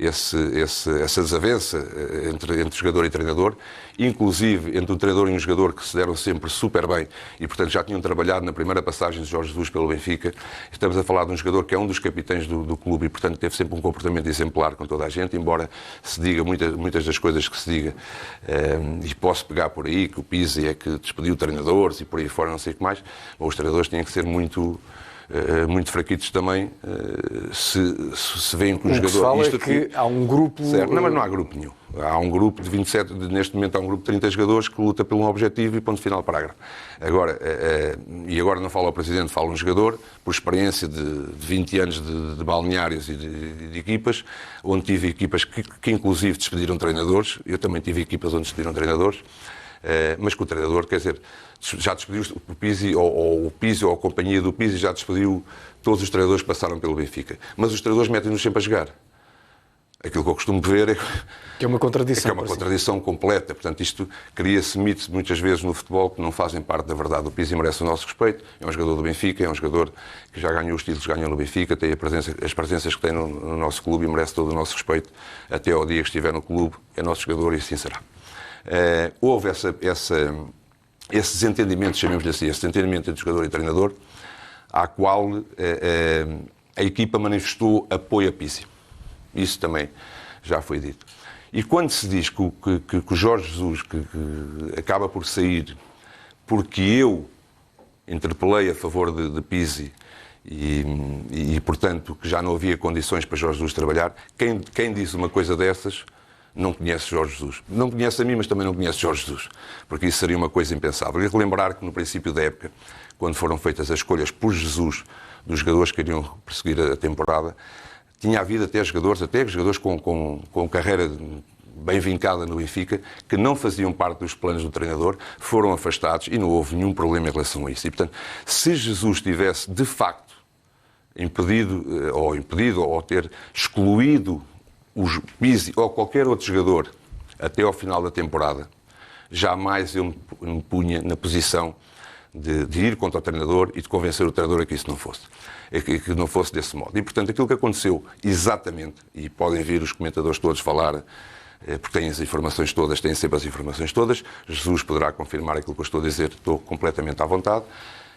essa desavença entre jogador e treinador, inclusive entre um treinador e um jogador que se deram sempre super bem e, portanto, já tinham trabalhado na primeira passagem de Jorge Jesus pelo Benfica. Estamos a falar de um jogador que é um dos capitães do clube e, portanto, teve sempre um comportamento exemplar com toda a gente, embora se diga muitas das coisas que se diga, e posso pegar por aí, que o Pizzi é que despediu treinadores e por aí fora, não sei o que mais, os treinadores têm que ser muito fraquitos também, se veem que o jogador... O que se fala é que há um grupo... Certo. Não, mas não há grupo nenhum. Há um grupo de 27, neste momento há um grupo de 30 jogadores que luta por um objetivo e ponto final parágrafo. Agora, e agora não falo ao Presidente, falo um jogador, por experiência de 20 anos de balneários e de equipas, onde tive equipas que inclusive despediram treinadores, eu também tive equipas onde despediram treinadores, mas que o treinador, quer dizer, já despediu o Pizzi, ou o Pizzi, ou a companhia do Pizzi, já despediu todos os treinadores que passaram pelo Benfica. Mas os treinadores metem-nos sempre a jogar. Aquilo que eu costumo ver é que é uma contradição. É que é uma contradição completa. Portanto, isto cria-se mitos muitas vezes no futebol que não fazem parte da verdade. O Pizzi merece o nosso respeito, é um jogador do Benfica, é um jogador que já ganhou os títulos que ganhou no Benfica, tem as presenças que tem no nosso clube e merece todo o nosso respeito. Até ao dia que estiver no clube, é nosso jogador e assim será. Houve esse desentendimento, chamemos-lhe assim, esse desentendimento entre jogador e treinador, à qual a equipa manifestou apoio a Pizzi. Isso também já foi dito. E quando se diz que o Jorge Jesus que acaba por sair porque eu interpelei a favor de Pizzi e, portanto, que já não havia condições para Jorge Jesus trabalhar, quem diz uma coisa dessas não conhece Jorge Jesus. Não conhece a mim, mas também não conhece Jorge Jesus, porque isso seria uma coisa impensável. E relembrar que no princípio da época, quando foram feitas as escolhas por Jesus dos jogadores que iriam perseguir a temporada, tinha havido até jogadores com carreira bem vincada no Benfica, que não faziam parte dos planos do treinador, foram afastados e não houve nenhum problema em relação a isso. E, portanto, se Jesus tivesse, de facto, impedido ou ter excluído o Pizzi ou qualquer outro jogador até ao final da temporada, jamais eu me punha na posição de ir contra o treinador e de convencer o treinador a que isso não fosse. Que não fosse desse modo. E, portanto, aquilo que aconteceu exatamente, e podem vir os comentadores todos falar, porque têm as informações todas, têm sempre as informações todas, Jesus poderá confirmar aquilo que eu estou a dizer, estou completamente à vontade.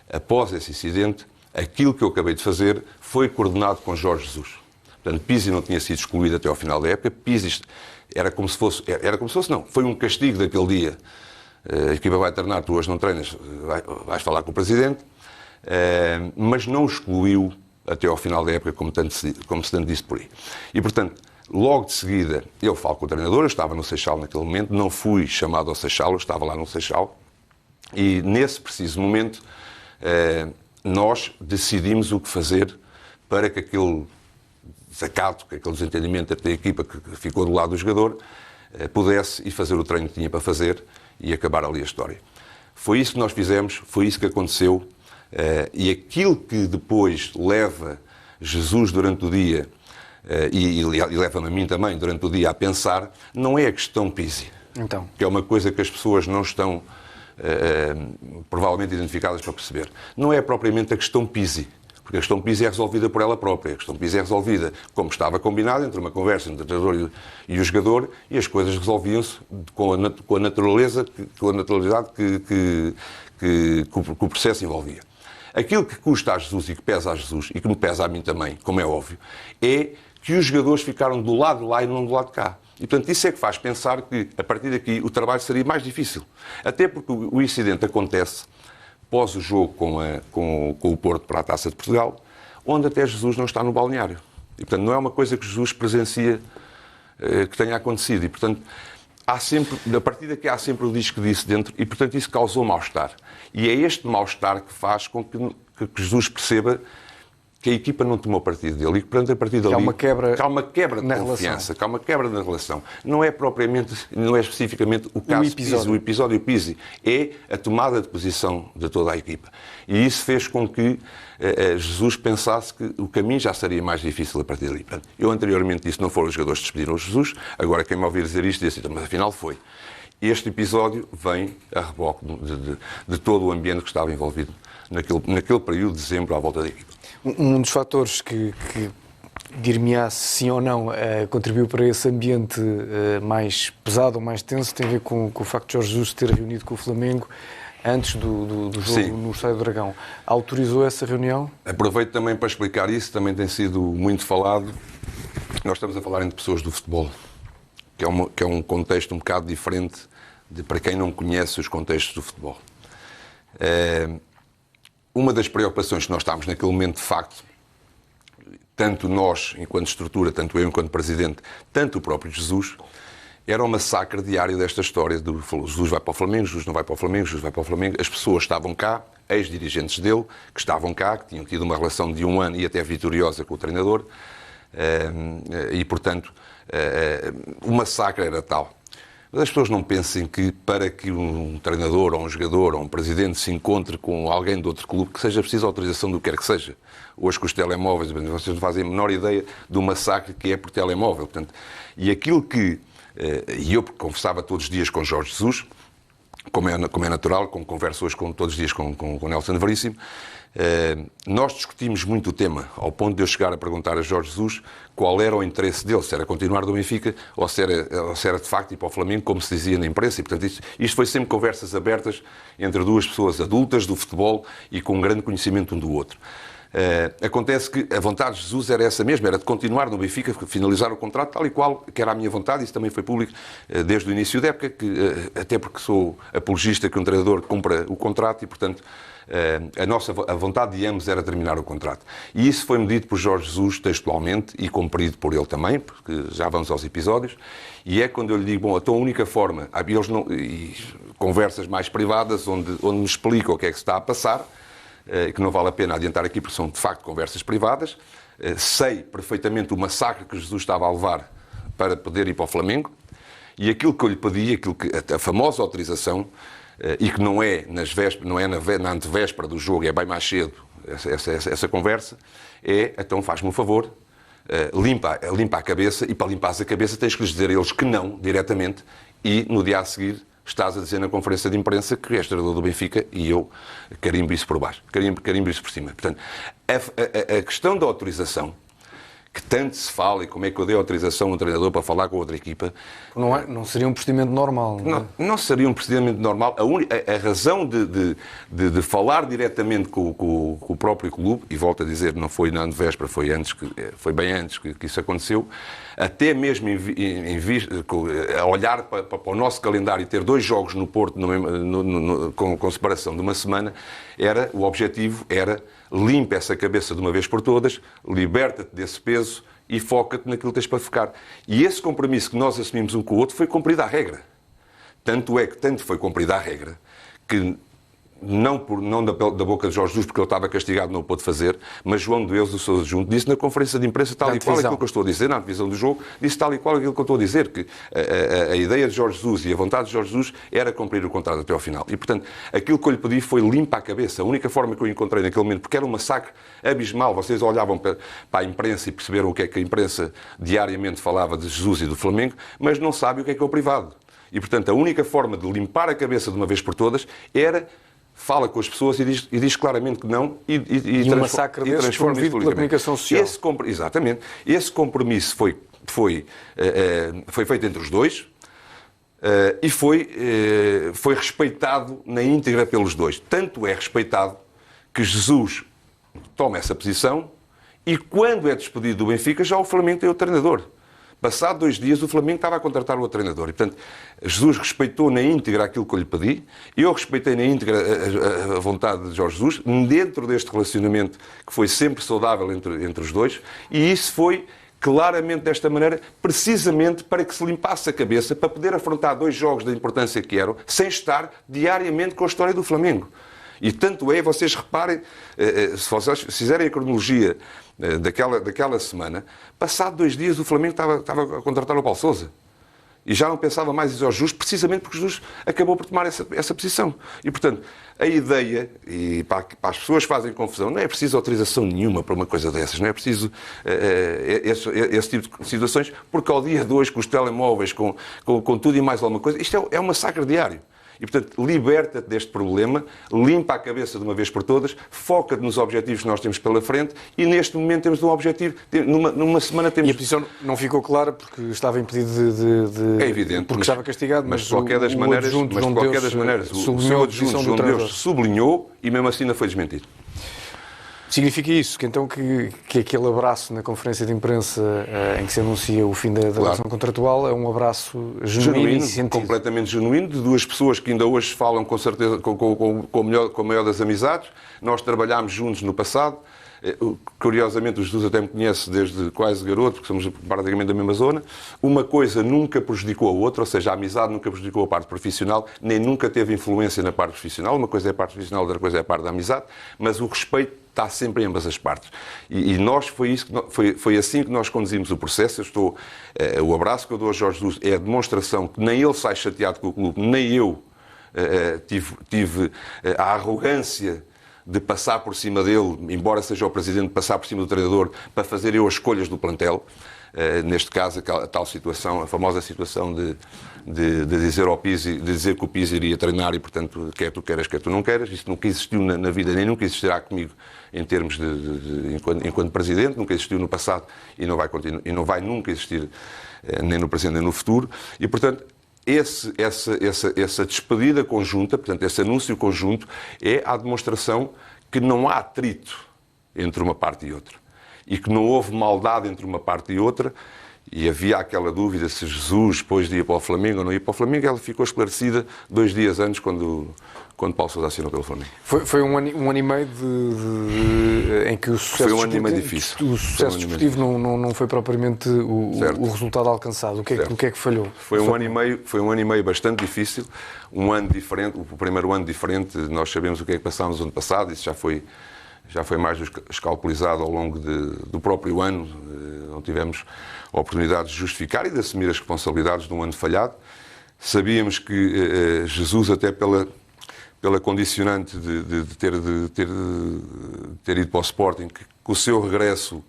após esse incidente, aquilo que eu acabei de fazer foi coordenado com Jorge Jesus. Portanto, Pizzi não tinha sido excluído até ao final da época. Pizzi não, foi um castigo daquele dia. A equipa vai treinar, tu hoje não treinas, vais falar com o Presidente, mas não o excluiu até ao final da época, como se tanto disse por aí. E, portanto, logo de seguida, eu falo com o treinador, eu estava no Seixal naquele momento, não fui chamado ao Seixal, eu estava lá no Seixal, e nesse preciso momento nós decidimos o que fazer para que aquele desacato, que aquele desentendimento da equipa que ficou do lado do jogador, pudesse ir fazer o treino que tinha para fazer e acabar ali a história. Foi isso que nós fizemos, foi isso que aconteceu, e aquilo que depois leva Jesus durante o dia, e leva-me a mim também durante o dia a pensar, não é a questão Pizzi, então, que é uma coisa que as pessoas não estão provavelmente identificadas para perceber. Não é propriamente a questão Pizzi, porque a questão Pizzi é resolvida por ela própria. A questão Pizzi é resolvida como estava combinado entre uma conversa entre o treinador e o jogador, e as coisas resolviam-se com a naturalidade que o processo envolvia. Aquilo que custa a Jesus e que pesa a Jesus, e que me pesa a mim também, como é óbvio, é que os jogadores ficaram do lado de lá e não do lado de cá. E, portanto, isso é que faz pensar que, a partir daqui, o trabalho seria mais difícil. Até porque o incidente acontece pós o jogo com o Porto para a Taça de Portugal, onde até Jesus não está no balneário. E, portanto, não é uma coisa que Jesus presencia que tenha acontecido. E, portanto, a partir daqui há sempre o disco disso dentro e, portanto, isso causou mal-estar. E é este mal-estar que faz com que Jesus perceba que a equipa não tomou partido dele e que, portanto, a partir dali... Há uma quebra de confiança, que há uma quebra na relação. Não é especificamente o caso Pizzi, o episódio Pizzi. É a tomada de posição de toda a equipa. E isso fez com que Jesus pensasse que o caminho já seria mais difícil a partir dali. Portanto, eu anteriormente disse que não foram os jogadores que despediram o Jesus, agora quem me ouvir dizer isto disse, mas afinal foi. Este episódio vem a reboque de todo o ambiente que estava envolvido naquele período de dezembro à volta da equipa. Um dos fatores que dir-me-á sim ou não, contribuiu para esse ambiente mais pesado ou mais tenso tem a ver com o facto de Jorge Jesus ter reunido com o Flamengo antes do jogo Sim. no Estádio do Dragão. Autorizou essa reunião? Aproveito também para explicar isso, também tem sido muito falado. Nós estamos a falar entre pessoas do futebol, que é um contexto um bocado diferente para quem não conhece os contextos do futebol. Uma das preocupações que nós estávamos naquele momento, de facto, tanto nós, enquanto estrutura, tanto eu, enquanto presidente, tanto o próprio Jesus, era um massacre diário desta história do Jesus vai para o Flamengo, Jesus não vai para o Flamengo, Jesus vai para o Flamengo. As pessoas estavam cá, ex-dirigentes dele, que estavam cá, que tinham tido uma relação de 1 ano e até vitoriosa com o treinador, e, portanto, o massacre era tal. Mas as pessoas não pensem que para que um treinador, ou um jogador, ou um presidente se encontre com alguém de outro clube, que seja preciso autorização do que quer que seja. Hoje com os telemóveis, vocês não fazem a menor ideia do massacre que é por telemóvel. Portanto, e aquilo que... E eu conversava todos os dias com Jorge Jesus, como é natural, como converso hoje todos os dias com o Nelson Veríssimo, nós discutimos muito o tema, ao ponto de eu chegar a perguntar a Jorge Jesus qual era o interesse dele, se era continuar do Benfica ou se era de facto ir para o Flamengo, como se dizia na imprensa. E, portanto, isto foi sempre conversas abertas entre duas pessoas adultas do futebol e com um grande conhecimento um do outro. Acontece que a vontade de Jesus era essa mesma, era de continuar no Benfica, finalizar o contrato tal e qual, que era a minha vontade. Isso também foi público desde o início da época, até porque sou apologista que um treinador cumpra o contrato e, portanto, a vontade de ambos era terminar o contrato. E isso foi medido por Jorge Jesus textualmente e cumprido por ele também, porque já vamos aos episódios, e é quando eu lhe digo, bom, então a única forma, e conversas mais privadas, onde me explica o que é que se está a passar, que não vale a pena adiantar aqui, porque são de facto conversas privadas. Sei perfeitamente o massacre que Jesus estava a levar para poder ir para o Flamengo, e aquilo que eu lhe pedi, a famosa autorização, e que não é na antevéspera do jogo, é bem mais cedo essa conversa, então faz-me um favor, limpa a cabeça, e para limpares a cabeça tens que lhes dizer a eles que não, diretamente, e no dia a seguir estás a dizer na conferência de imprensa que és treinador do Benfica e eu carimbo isso por baixo, carimbo isso por cima. Portanto, a questão da autorização, que tanto se fala, e como é que eu dei autorização a um treinador para falar com outra equipa. Não seria um procedimento normal. Não seria um procedimento normal. A razão de falar diretamente com o próprio clube, e volto a dizer, não foi na véspera, foi bem antes que isso aconteceu, até mesmo a olhar para o nosso calendário e ter 2 jogos no Porto com separação de uma semana, o objetivo era limpa essa cabeça de uma vez por todas, liberta-te desse peso e foca-te naquilo que tens para ficar. E esse compromisso que nós assumimos um com o outro foi cumprido à regra. Tanto foi cumprida a regra que não da boca de Jorge Jesus, porque ele estava castigado, não o pôde fazer, mas João de Deus, do seu adjunto, disse na conferência de imprensa tal e qual aquilo que eu estou a dizer, na divisão do jogo, disse tal e qual aquilo que eu estou a dizer, que a ideia de Jorge Jesus e a vontade de Jorge Jesus era cumprir o contrato até ao final. E, portanto, aquilo que eu lhe pedi foi limpa a cabeça. A única forma que eu encontrei naquele momento, porque era um massacre abismal, vocês olhavam para a imprensa e perceberam o que é que a imprensa diariamente falava de Jesus e do Flamengo, mas não sabe o que é o privado. E, portanto, a única forma de limpar a cabeça de uma vez por todas era fala com as pessoas e diz claramente que não e um massacre desses promovido pela comunicação social. Exatamente. Esse compromisso foi feito entre os dois e foi respeitado na íntegra pelos dois. Tanto é respeitado que Jesus toma essa posição e quando é despedido do Benfica já o Flamengo tem o treinador. Passado 2 dias, o Flamengo estava a contratar o treinador. E, portanto, Jesus respeitou na íntegra aquilo que eu lhe pedi. Eu respeitei na íntegra a vontade de Jorge Jesus, dentro deste relacionamento que foi sempre saudável entre os dois. E isso foi claramente desta maneira, precisamente para que se limpasse a cabeça, para poder afrontar 2 jogos da importância que eram, sem estar diariamente com a história do Flamengo. E tanto é, vocês reparem, se vocês fizerem a cronologia daquela semana, passado 2 dias o Flamengo estava a contratar o Paulo Sousa. E já não pensava mais em Jorge Jesus, precisamente porque Jesus acabou por tomar essa posição. E, portanto, a ideia, e para as pessoas que fazem confusão, não é preciso autorização nenhuma para uma coisa dessas, não é preciso esse tipo de situações, porque ao dia de hoje, com os telemóveis, com tudo e mais alguma coisa, isto é um massacre diário. E, portanto, liberta-te deste problema, limpa a cabeça de uma vez por todas, foca-te nos objetivos que nós temos pela frente e, neste momento, temos um objetivo. Numa semana temos... E a posição não ficou clara porque estava impedido de... É evidente. Porque estava castigado, mas de qualquer das maneiras, o seu adjunto, João Deus, sublinhou e, mesmo assim, não foi desmentido. Significa isso, que aquele abraço na conferência de imprensa em que se anuncia o fim da relação contratual é um abraço genuíno e completamente genuíno, de 2 pessoas que ainda hoje falam com certeza com a maior das amizades. Nós trabalhámos juntos no passado. Curiosamente, o Jesus até me conhece desde quase garoto, porque somos praticamente da mesma zona. Uma coisa nunca prejudicou a outra, ou seja, a amizade nunca prejudicou a parte profissional, nem nunca teve influência na parte profissional. Uma coisa é a parte profissional, outra coisa é a parte da amizade, mas o respeito está sempre em ambas as partes. E nós foi assim que nós conduzimos o processo. O abraço que eu dou a Jorge Jesus é a demonstração que nem ele sai chateado com o clube, nem eu tive a arrogância de passar por cima dele, embora seja o presidente, passar por cima do treinador para fazer eu as escolhas do plantel. Neste caso, a tal situação, a famosa situação de dizer ao Pizzi, de dizer que o Pizzi iria treinar e, portanto, quer tu queiras, quer tu não queiras. Isso nunca existiu na vida, nem nunca existirá comigo em termos enquanto presidente, nunca existiu no passado e não vai nunca existir nem no presente nem no futuro. E, portanto, essa despedida conjunta, portanto, esse anúncio conjunto, é a demonstração que não há atrito entre uma parte e outra. E que não houve maldade entre uma parte e outra, e havia aquela dúvida se Jesus depois de ir para o Flamengo ou não ia para o Flamengo. Ela ficou esclarecida 2 dias antes, quando Paulo Sousa assinou pelo Flamengo. Foi um ano e meio em que o sucesso foi um ano e meio difícil. O sucesso desportivo não foi propriamente o resultado alcançado. O que é que falhou? Foi um ano e meio bastante difícil, um ano diferente, o primeiro ano diferente. Nós sabemos o que é que passámos no ano passado, isso já foi mais escalpelizado ao longo do próprio ano. Não tivemos a oportunidade de justificar e de assumir as responsabilidades de um ano falhado. Sabíamos que Jesus, até pela condicionante de ter ido para o Sporting, que o seu regresso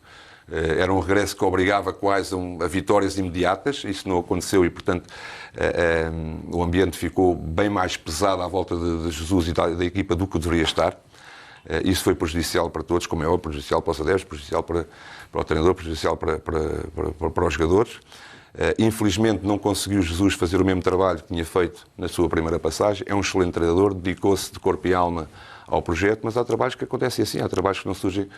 era um regresso que obrigava quase a vitórias imediatas. Isso não aconteceu e, portanto, o ambiente ficou bem mais pesado à volta de Jesus e da equipa do que deveria estar. Isso foi prejudicial para todos, como é óbvio, prejudicial para os adeptos, prejudicial para o treinador, prejudicial para os jogadores. Infelizmente não conseguiu Jesus fazer o mesmo trabalho que tinha feito na sua primeira passagem. É um excelente treinador, dedicou-se de corpo e alma ao projeto, mas há trabalhos que acontecem assim, há trabalhos que não surgem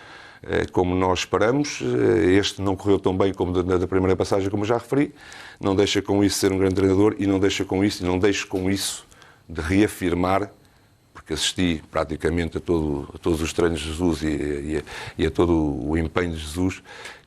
como nós esperamos. Este não correu tão bem como da primeira passagem, como já referi. Não deixa com isso ser um grande treinador e não deixa com isso de reafirmar, porque assisti praticamente a todos os treinos de Jesus e a todo o empenho de Jesus,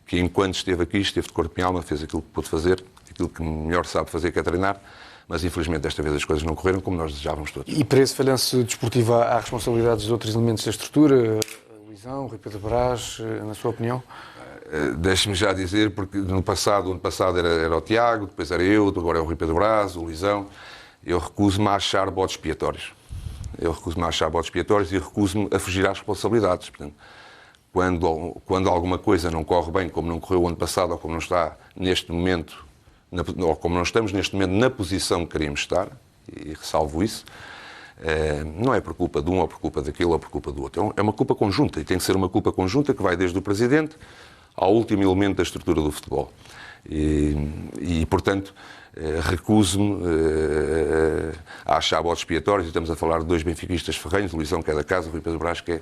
que enquanto esteve aqui, esteve de corpo e alma, fez aquilo que pôde fazer, aquilo que melhor sabe fazer, que é treinar, mas infelizmente desta vez as coisas não correram como nós desejávamos todos. E para esse falhanço desportivo há responsabilidades de outros elementos da estrutura? Luizão, Rui Pedro Brás, na sua opinião? Deixe-me já dizer, porque no ano passado era o Tiago, depois era eu, agora é o Rui Pedro Brás, o Luizão. Eu recuso-me a achar bodes expiatórios. E recuso-me a fugir às responsabilidades. Portanto, quando alguma coisa não corre bem, como não correu o ano passado, ou como não está neste momento, ou como não estamos neste momento na posição que queríamos estar, e ressalvo isso, não é por culpa de um, ou por culpa daquilo, ou por culpa do outro. É uma culpa conjunta, e tem que ser uma culpa conjunta que vai desde o Presidente ao último elemento da estrutura do futebol. Portanto, recuso-me a achar bodes expiatórios, e estamos a falar de dois benfiquistas ferrenhos, o Luizão, que é da casa, o Rui Pedro Brás, que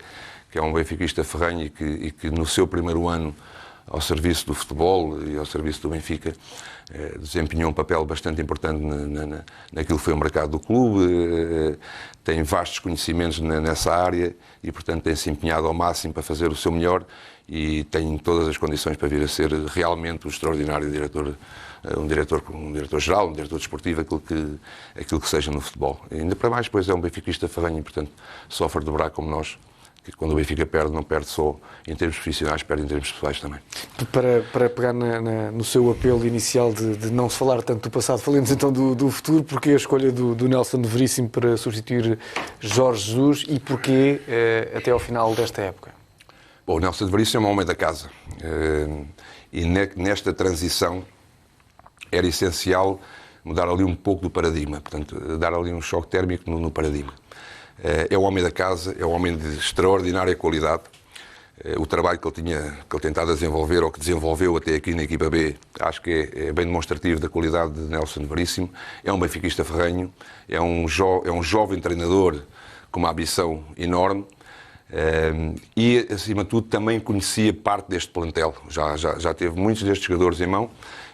é um benfiquista ferrenho e que no seu primeiro ano ao serviço do futebol e ao serviço do Benfica desempenhou um papel bastante importante naquilo que foi o mercado do clube, tem vastos conhecimentos nessa área e, portanto, tem-se empenhado ao máximo para fazer o seu melhor e tem todas as condições para vir a ser realmente um extraordinário diretor, um diretor-geral, um diretor desportivo, aquilo que seja no futebol. E ainda para mais, pois é um benfiquista ferrenho e, portanto, sofre de dobrar como nós, que quando o Benfica perde, não perde só em termos profissionais, perde em termos pessoais também. Para pegar no seu apelo inicial de não se falar tanto do passado, falemos então do futuro. Porquê a escolha do Nelson Veríssimo para substituir Jorge Jesus e porquê até ao final desta época? Bom, o Nelson Veríssimo é um homem da casa e nesta transição era essencial mudar ali um pouco do paradigma, portanto, dar ali um choque térmico no paradigma. É um homem da casa, é um homem de extraordinária qualidade. O trabalho que ele tentava desenvolver, ou que desenvolveu até aqui na equipa B, acho que é bem demonstrativo da qualidade de Nelson Veríssimo. É um benfiquista ferrenho, é um jovem treinador com uma ambição enorme e, acima de tudo, também conhecia parte deste plantel. Já teve muitos destes jogadores em mão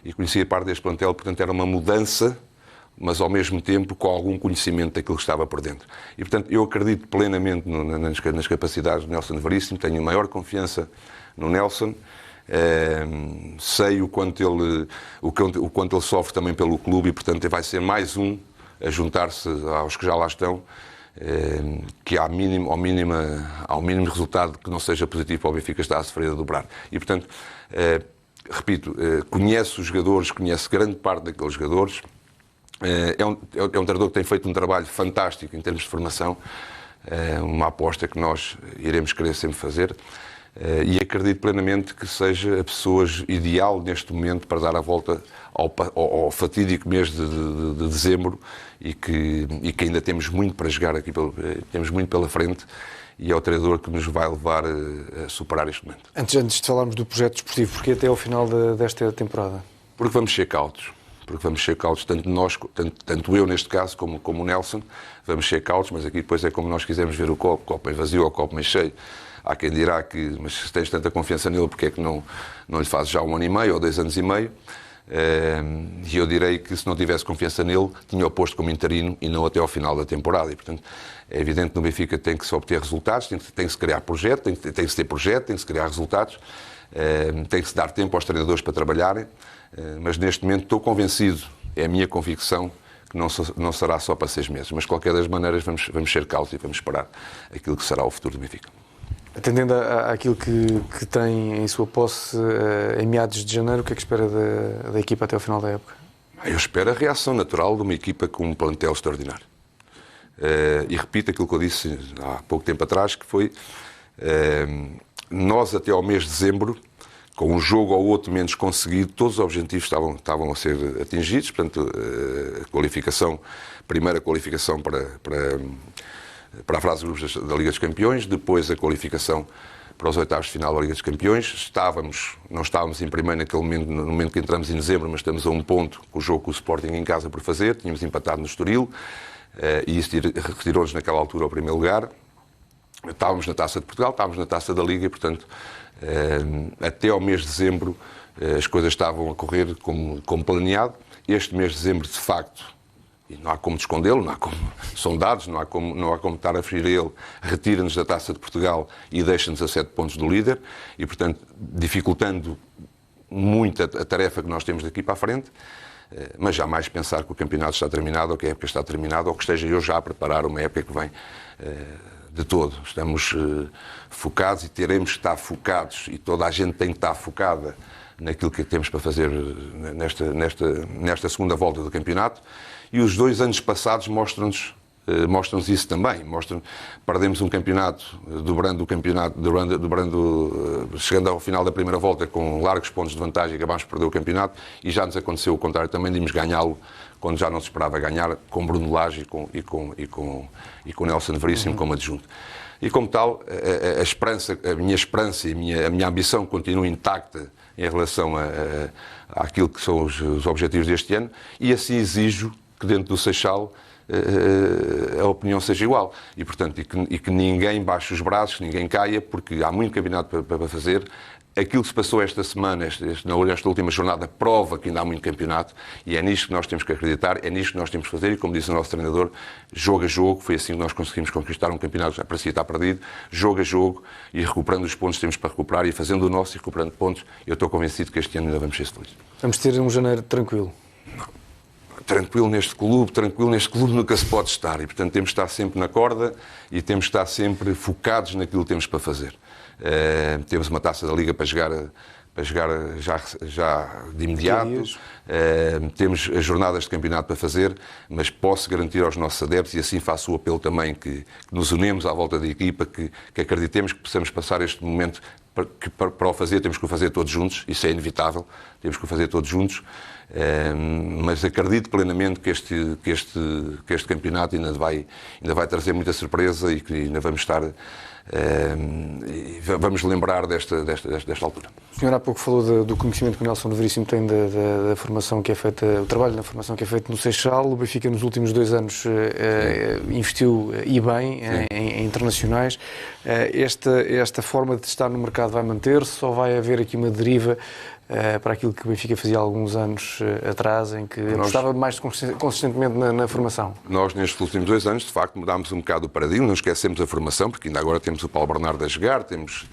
e conhecia parte deste plantel, portanto era uma mudança, mas ao mesmo tempo com algum conhecimento daquilo que estava por dentro. E, portanto, eu acredito plenamente nas capacidades do Nelson Veríssimo, tenho maior confiança no Nelson, sei o quanto ele sofre também pelo clube e, portanto, vai ser mais um a juntar-se aos que já lá estão, que ao mínimo resultado que não seja positivo para o Benfica está a sofrer a dobrar. E, portanto, repito, conhece os jogadores, conhece grande parte daqueles jogadores. É um treinador que tem feito um trabalho fantástico em termos de formação, uma aposta que nós iremos querer sempre fazer e acredito plenamente que seja a pessoa ideal neste momento para dar a volta ao fatídico mês de dezembro e que ainda temos muito para jogar aqui, temos muito pela frente e é o treinador que nos vai levar a superar este momento. Antes de falarmos do projeto desportivo, porque até ao final desta temporada? Porque vamos ser cautos. Tanto eu neste caso como o Nelson, vamos ser cautos, mas aqui depois é como nós quisermos ver o copo meio vazio ou o copo meio cheio. Há quem dirá que, mas se tens tanta confiança nele, porque é que não lhe fazes já 1 ano e meio ou 2 anos e meio? E eu direi que se não tivesse confiança nele, tinha o posto como interino e não até ao final da temporada. E, portanto, é evidente que no Benfica tem que se obter resultados, tem que se criar projeto, tem que se ter projeto, tem que se criar resultados, tem que se dar tempo aos treinadores para trabalharem. Mas neste momento estou convencido, é a minha convicção, que não será só para 6 meses. Mas de qualquer das maneiras vamos ser cautos e vamos esperar aquilo que será o futuro do Benfica. Atendendo àquilo que tem em sua posse em meados de janeiro, o que é que espera da equipa até ao final da época? Eu espero a reação natural de uma equipa com um plantel extraordinário. E repito aquilo que eu disse há pouco tempo atrás, que foi nós até ao mês de dezembro, com um jogo ou outro menos conseguido, todos os objetivos estavam a ser atingidos, portanto, primeira qualificação para a fase de grupos da Liga dos Campeões, depois a qualificação para os oitavos de final da Liga dos Campeões. Não estávamos em primeiro naquele momento, no momento que entramos em dezembro, mas estamos a um ponto com o jogo com o Sporting em casa por fazer. Tínhamos empatado no Estoril e isso retirou-nos naquela altura ao primeiro lugar. Estávamos na Taça de Portugal, estávamos na Taça da Liga e, portanto, até ao mês de dezembro as coisas estavam a correr como planeado. Este mês de dezembro, de facto, e não há como escondê-lo, são dados, não há como estar a ferir a ele, retira-nos da Taça de Portugal e deixa-nos a 7 pontos do líder e, portanto, dificultando muito a tarefa que nós temos daqui para a frente, mas jamais pensar que o campeonato está terminado ou que a época está terminada ou que esteja eu já a preparar uma época que vem de todo. Estamos focados e teremos que estar focados e toda a gente tem que estar focada naquilo que temos para fazer nesta segunda volta do campeonato. E os 2 anos passados mostram-nos isso também. Perdemos um campeonato, chegando ao final da primeira volta com largos pontos de vantagem, acabámos de perder o campeonato e já nos aconteceu o contrário também, de irmos ganhá-lo quando já não se esperava ganhar, com Bruno Lage e com Nelson Veríssimo como adjunto. E como tal, a minha esperança e a minha ambição continua intacta em relação àquilo que são os objetivos deste ano e assim exijo que dentro do Seixal a opinião seja igual e, portanto, e que ninguém baixe os braços, que ninguém caia, porque há muito campeonato para fazer. Aquilo que se passou esta semana, nesta última jornada, prova que ainda há muito campeonato e é nisto que nós temos que acreditar, é nisto que nós temos que fazer e, como disse o nosso treinador, jogo a jogo, foi assim que nós conseguimos conquistar um campeonato que já parecia estar perdido, jogo a jogo e recuperando os pontos que temos para recuperar e fazendo o nosso e recuperando pontos, eu estou convencido que este ano ainda vamos ser felizes. Vamos ter um janeiro tranquilo? Tranquilo neste clube nunca se pode estar e, portanto, temos que estar sempre na corda e temos que estar sempre focados naquilo que temos para fazer. Temos uma Taça da Liga para jogar já de imediato, temos as jornadas de campeonato para fazer, mas posso garantir aos nossos adeptos, e assim faço o apelo também, que nos unemos à volta da equipa, que acreditemos que possamos passar este momento, que para o fazer temos que o fazer todos juntos, isso é inevitável, temos que o fazer todos juntos, mas acredito plenamente que este campeonato ainda vai trazer muita surpresa e que ainda vamos estar... vamos lembrar desta altura. O senhor há pouco falou do conhecimento que o Nelson Veríssimo tem da formação que é feita, o trabalho na formação que é feito no Seixal. O Benfica nos últimos 2 anos investiu e bem em internacionais. Esta forma de estar no mercado vai manter-se ou vai haver aqui uma deriva para aquilo que o Benfica fazia há alguns anos atrás, em que apostava mais consistentemente na formação? Nós, nestes últimos 2 anos, de facto, mudámos um bocado o paradigma, não esquecemos a formação, porque ainda agora temos o Paulo Bernardo a jogar, temos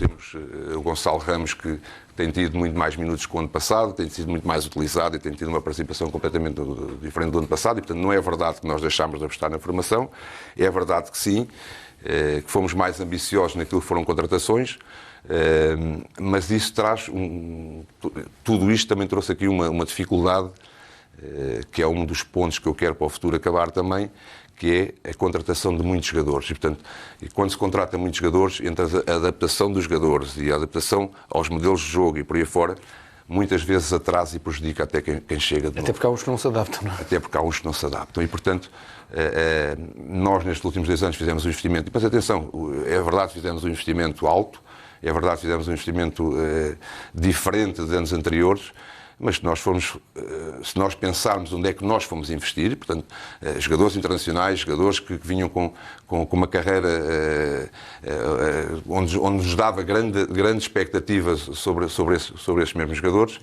o Gonçalo Ramos, que tem tido muito mais minutos que o ano passado, tem sido muito mais utilizado e tem tido uma participação completamente diferente do ano passado, e, portanto, não é verdade que nós deixámos de apostar na formação, é verdade que sim, que fomos mais ambiciosos naquilo que foram contratações, mas isso traz tudo isto também trouxe aqui uma dificuldade, que é um dos pontos que eu quero para o futuro acabar também, que é a contratação de muitos jogadores. E, portanto, quando se contrata muitos jogadores, entre a adaptação dos jogadores e a adaptação aos modelos de jogo e por aí fora, muitas vezes atrasa e prejudica até quem chega de novo. Até porque há uns que não se adaptam, não é? Até porque há uns que não se adaptam. E, portanto, nós nestes últimos 2 anos fizemos um investimento. Mas atenção, é verdade que fizemos um investimento alto, é verdade que fizemos um investimento diferente de anos anteriores, mas se nós pensarmos onde é que nós fomos investir, portanto, jogadores internacionais, jogadores que vinham com uma carreira onde nos dava grande expectativa sobre esses mesmos jogadores,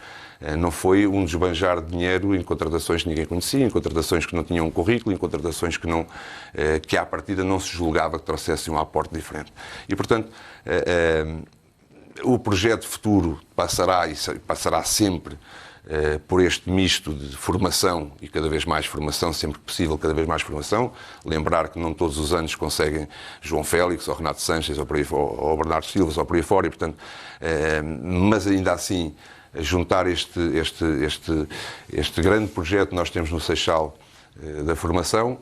não foi um desbanjar de dinheiro em contratações que ninguém conhecia, em contratações que não tinham um currículo, em contratações que à partida não se julgava que trouxessem um aporte diferente. E, portanto, o projeto futuro passará sempre por este misto de formação e cada vez mais formação, sempre que possível, cada vez mais formação. Lembrar que não todos os anos conseguem João Félix, ou Renato Sanches, ou Bernardo Silva, ou por aí fora, e, portanto, mas ainda assim, juntar este grande projeto que nós temos no Seixal da formação,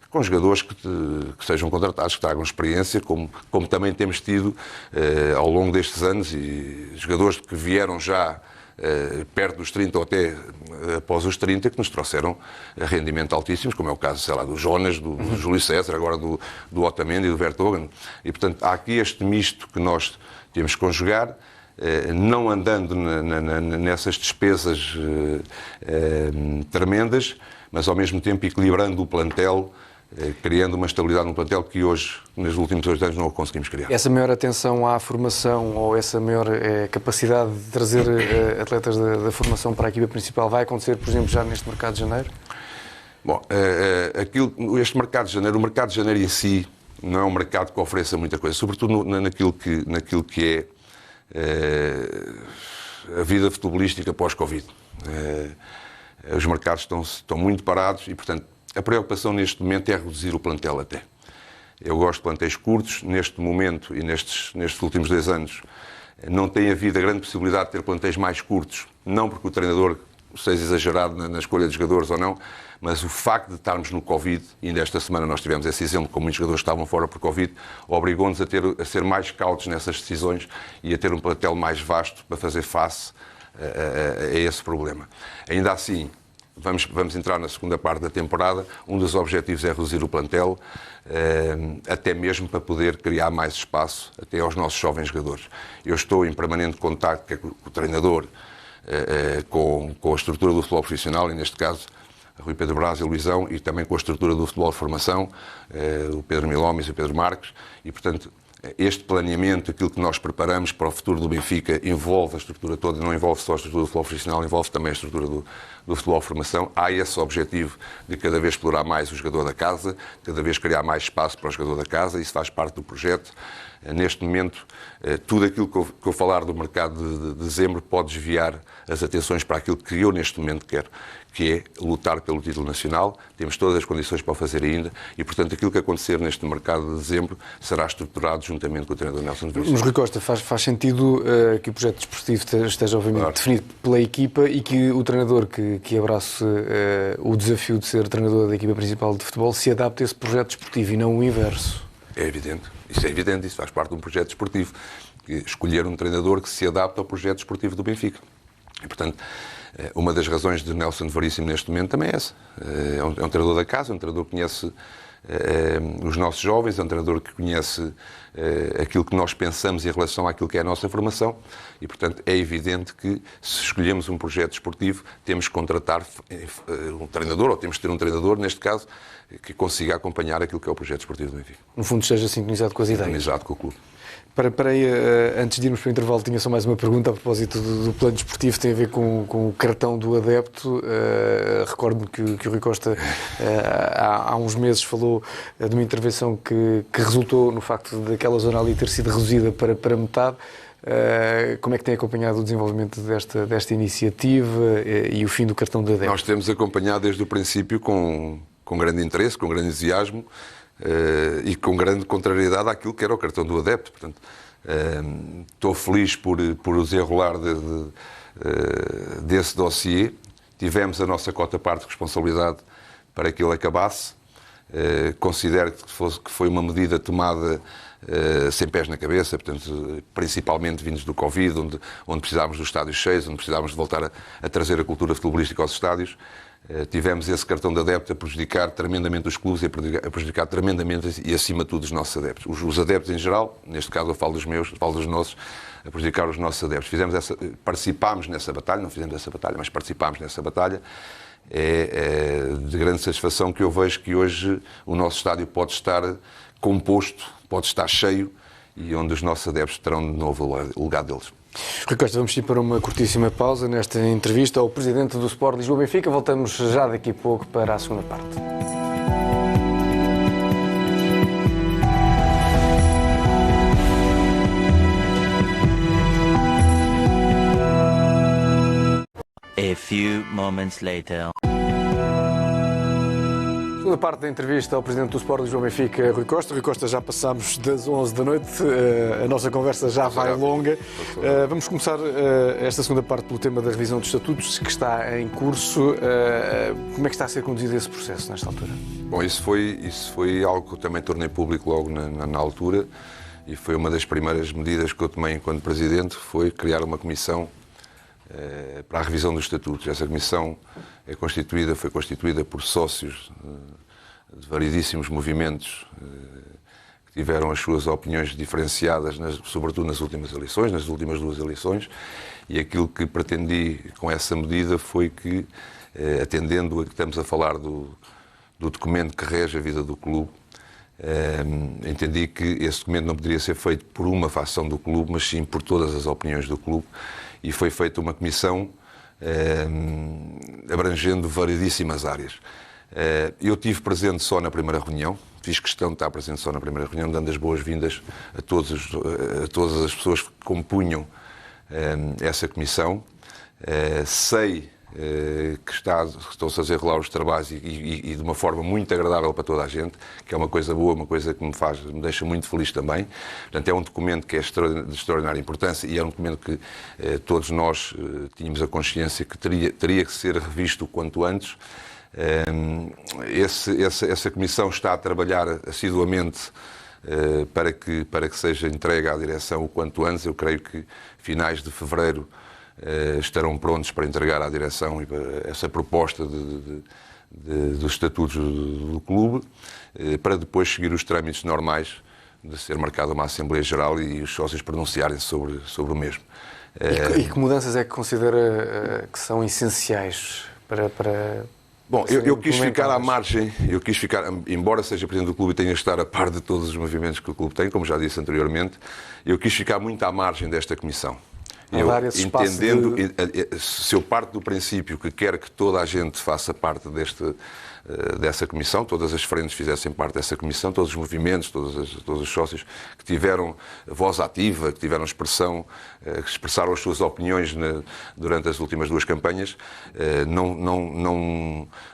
com jogadores que sejam contratados, que tragam experiência, como também temos tido ao longo destes anos, e jogadores que vieram já perto dos 30 ou até após os 30, que nos trouxeram rendimentos altíssimos, como é o caso, sei lá, do Jonas, do Júlio César, agora do Otamendi e do Vertonghen. E, portanto, há aqui este misto que nós temos que conjugar, não andando nessas despesas tremendas, mas ao mesmo tempo equilibrando o plantel, criando uma estabilidade no plantel que hoje, nos últimos 2 anos, não o conseguimos criar. Essa maior atenção à formação ou essa maior capacidade de trazer atletas da formação para a equipa principal vai acontecer, por exemplo, já neste mercado de janeiro? Bom, este mercado de janeiro, o mercado de janeiro em si não é um mercado que ofereça muita coisa, sobretudo naquilo que é a vida futebolística pós-Covid. Os mercados estão muito parados e, portanto, a preocupação neste momento é reduzir o plantel até. Eu gosto de plantéis curtos. Neste momento e nestes últimos 2 anos não tem havido a grande possibilidade de ter plantéis mais curtos, não porque o treinador seja exagerado na escolha de jogadores ou não, mas o facto de estarmos no Covid, e ainda esta semana nós tivemos esse exemplo, com muitos jogadores que estavam fora por Covid, obrigou-nos a ser mais cautos nessas decisões e a ter um plantel mais vasto para fazer face a esse problema. Ainda assim, vamos entrar na segunda parte da temporada. Um dos objetivos é reduzir o plantel, até mesmo para poder criar mais espaço até aos nossos jovens jogadores. Eu estou em permanente contacto com o treinador, com a estrutura do futebol profissional, e neste caso Rui Pedro Brás e o Luizão, e também com a estrutura do futebol de formação, o Pedro Milhomes e o Pedro Marques, e portanto este planeamento, aquilo que nós preparamos para o futuro do Benfica, envolve a estrutura toda, não envolve só a estrutura do futebol profissional, envolve também a estrutura do futebol de formação. Há esse objetivo de cada vez explorar mais o jogador da casa, cada vez criar mais espaço para o jogador da casa, isso faz parte do projeto. Neste momento, tudo aquilo que eu falar do mercado de dezembro pode desviar as atenções para aquilo que eu neste momento quero, que é lutar pelo título nacional. Temos todas as condições para o fazer ainda e, portanto, aquilo que acontecer neste mercado de dezembro será estruturado juntamente com o treinador Nelson Veríssimo. Mas, Rui Costa, faz sentido que o projeto desportivo esteja, obviamente, definido pela equipa e que o treinador que abrace o desafio de ser treinador da equipa principal de futebol se adapte a esse projeto desportivo e não o inverso? É evidente. Isso é evidente. Isso faz parte de um projeto desportivo. Escolher um treinador que se adapta ao projeto desportivo do Benfica. E, portanto, uma das razões de Nelson Veríssimo neste momento também é essa. É um treinador da casa, um treinador que conhece os nossos jovens, é um treinador que conhece aquilo que nós pensamos em relação àquilo que é a nossa formação e, portanto, é evidente que se escolhemos um projeto desportivo temos que contratar um treinador, ou temos que ter um treinador, neste caso, que consiga acompanhar aquilo que é o projeto desportivo do Benfica. No fundo, esteja sintonizado com as ideias. Sintonizado com o clube. Para aí, antes de irmos para o intervalo, tinha só mais uma pergunta a propósito do plano desportivo, tem a ver com o cartão do adepto. Recordo-me que o Rui Costa há uns meses falou de uma intervenção que resultou no facto daquela zona ali ter sido reduzida para metade. Como é que tem acompanhado o desenvolvimento desta iniciativa e o fim do cartão do adepto? Nós temos acompanhado desde o princípio com grande interesse, com grande entusiasmo, e com grande contrariedade àquilo que era o cartão do adepto. Portanto, estou feliz por o desenrolar desse dossiê. Tivemos a nossa cota-parte de responsabilidade para que ele acabasse. Considero que foi uma medida tomada sem pés na cabeça, portanto, principalmente vindos do Covid, onde precisámos dos estádios cheios, onde precisávamos de voltar a trazer a cultura futebolística aos estádios. Tivemos esse cartão de adepto a prejudicar tremendamente os clubes e a prejudicar tremendamente e, acima de tudo, os nossos adeptos. Os adeptos em geral, neste caso eu falo dos meus, falo dos nossos, a prejudicar os nossos adeptos. Participámos nessa batalha, não fizemos essa batalha, mas participámos nessa batalha. É de grande satisfação que eu vejo que hoje o nosso estádio pode estar composto, pode estar cheio e onde os nossos adeptos terão de novo o lugar deles. Rui Costa, vamos ir para uma curtíssima pausa nesta entrevista ao Presidente do Sport Lisboa Benfica. Voltamos já daqui a pouco para a segunda parte. A few moments later. Segunda parte da entrevista ao Presidente do Sport Lisboa Benfica, Rui Costa. Rui Costa, já passámos das 11 da noite, a nossa conversa já vai longa. Vamos começar esta segunda parte pelo tema da revisão dos estatutos, que está em curso. Como é que está a ser conduzido esse processo nesta altura? Bom, isso foi algo que eu também tornei público logo na altura e foi uma das primeiras medidas que eu tomei enquanto Presidente, foi criar uma comissão para a revisão dos estatutos. Essa comissão foi constituída por sócios de variedíssimos movimentos que tiveram as suas opiniões diferenciadas, sobretudo nas últimas eleições, nas últimas 2 eleições, e aquilo que pretendi com essa medida foi que, atendendo a que estamos a falar do documento que rege a vida do clube, entendi que esse documento não poderia ser feito por uma facção do clube, mas sim por todas as opiniões do clube, e foi feita uma comissão abrangendo variedíssimas áreas. Eu estive presente só na primeira reunião, fiz questão de estar presente só na primeira reunião, dando as boas-vindas a todas as pessoas que compunham essa comissão. Sei que estão-se a desenrolar os trabalhos e de uma forma muito agradável para toda a gente, que é uma coisa boa, uma coisa que me deixa muito feliz também. Portanto, é um documento que é de extraordinária importância e é um documento que todos nós tínhamos a consciência que teria que ser revisto o quanto antes. Essa comissão está a trabalhar assiduamente para que seja entregue à direção o quanto antes. Eu creio que finais de fevereiro estarão prontos para entregar à direção essa proposta dos estatutos do clube, para depois seguir os trâmites normais de ser marcada uma Assembleia Geral e os sócios pronunciarem sobre o mesmo. E que mudanças é que considera que são essenciais para Bom, eu quis ficar à margem, embora seja presidente do clube e tenha de estar a par de todos os movimentos que o clube tem, como já disse anteriormente, eu quis ficar muito à margem desta comissão. Eu, entendendo, se eu parto do princípio que quero que toda a gente faça parte dessa comissão, todas as frentes fizessem parte dessa comissão, todos os movimentos, todos os sócios que tiveram voz ativa, que tiveram expressão, que expressaram as suas opiniões durante as últimas 2 campanhas,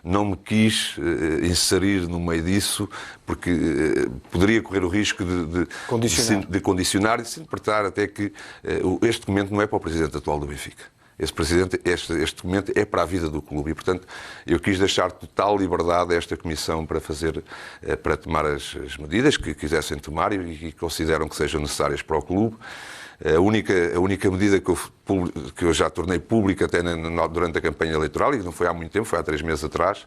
não me quis inserir no meio disso, porque poderia correr o risco de condicionar e de se interpretar até que este documento não é para o presidente atual do Benfica. Este documento é para a vida do clube e, portanto, eu quis deixar total liberdade a esta comissão para tomar as medidas que quisessem tomar e consideram que sejam necessárias para o clube. A única medida que eu já tornei pública até durante a campanha eleitoral, e não foi há muito tempo, foi há 3 meses atrás,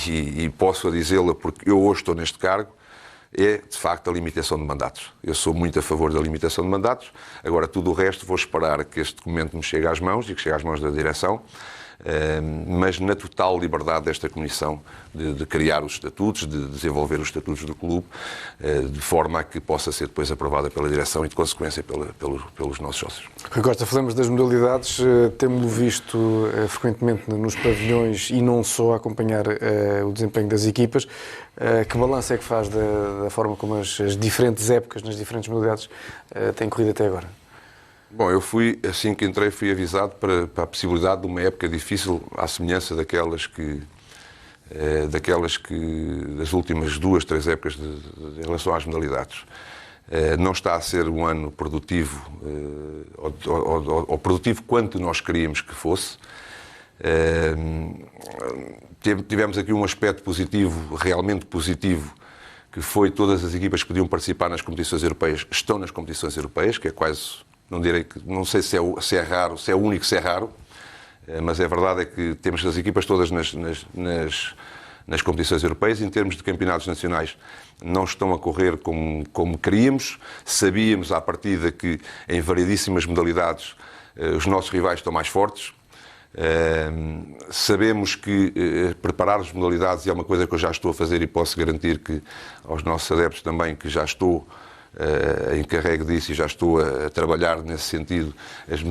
e posso dizê-la porque eu hoje estou neste cargo, é, de facto, a limitação de mandatos. Eu sou muito a favor da limitação de mandatos. Agora, tudo o resto, vou esperar que este documento me chegue às mãos e que chegue às mãos da direção, mas na total liberdade desta comissão de criar os estatutos, de desenvolver os estatutos do clube, de forma a que possa ser depois aprovada pela direção e, de consequência, pelos nossos sócios. Rui Costa, falamos das modalidades, temos-lo visto frequentemente nos pavilhões e não só a acompanhar o desempenho das equipas. Que balanço é que faz da forma como as diferentes épocas nas diferentes modalidades têm corrido até agora? Bom, eu assim que entrei, fui avisado para a possibilidade de uma época difícil, à semelhança daquelas que das últimas 2, 3 épocas em relação às modalidades. Não está a ser um ano produtivo, ou produtivo quanto nós queríamos que fosse. Tivemos aqui um aspecto positivo, realmente positivo, que foi todas as equipas que podiam participar nas competições europeias estão nas competições europeias, que é quase, não sei se é raro, se é único, se é raro, mas a verdade é que temos as equipas todas nas competições europeias. Em termos de campeonatos nacionais, não estão a correr como queríamos. Sabíamos à partida que em variedíssimas modalidades os nossos rivais estão mais fortes. Sabemos que preparar as modalidades é uma coisa que eu já estou a fazer e posso garantir que aos nossos adeptos também que já estou encarregue disso e já estou a trabalhar nesse sentido. As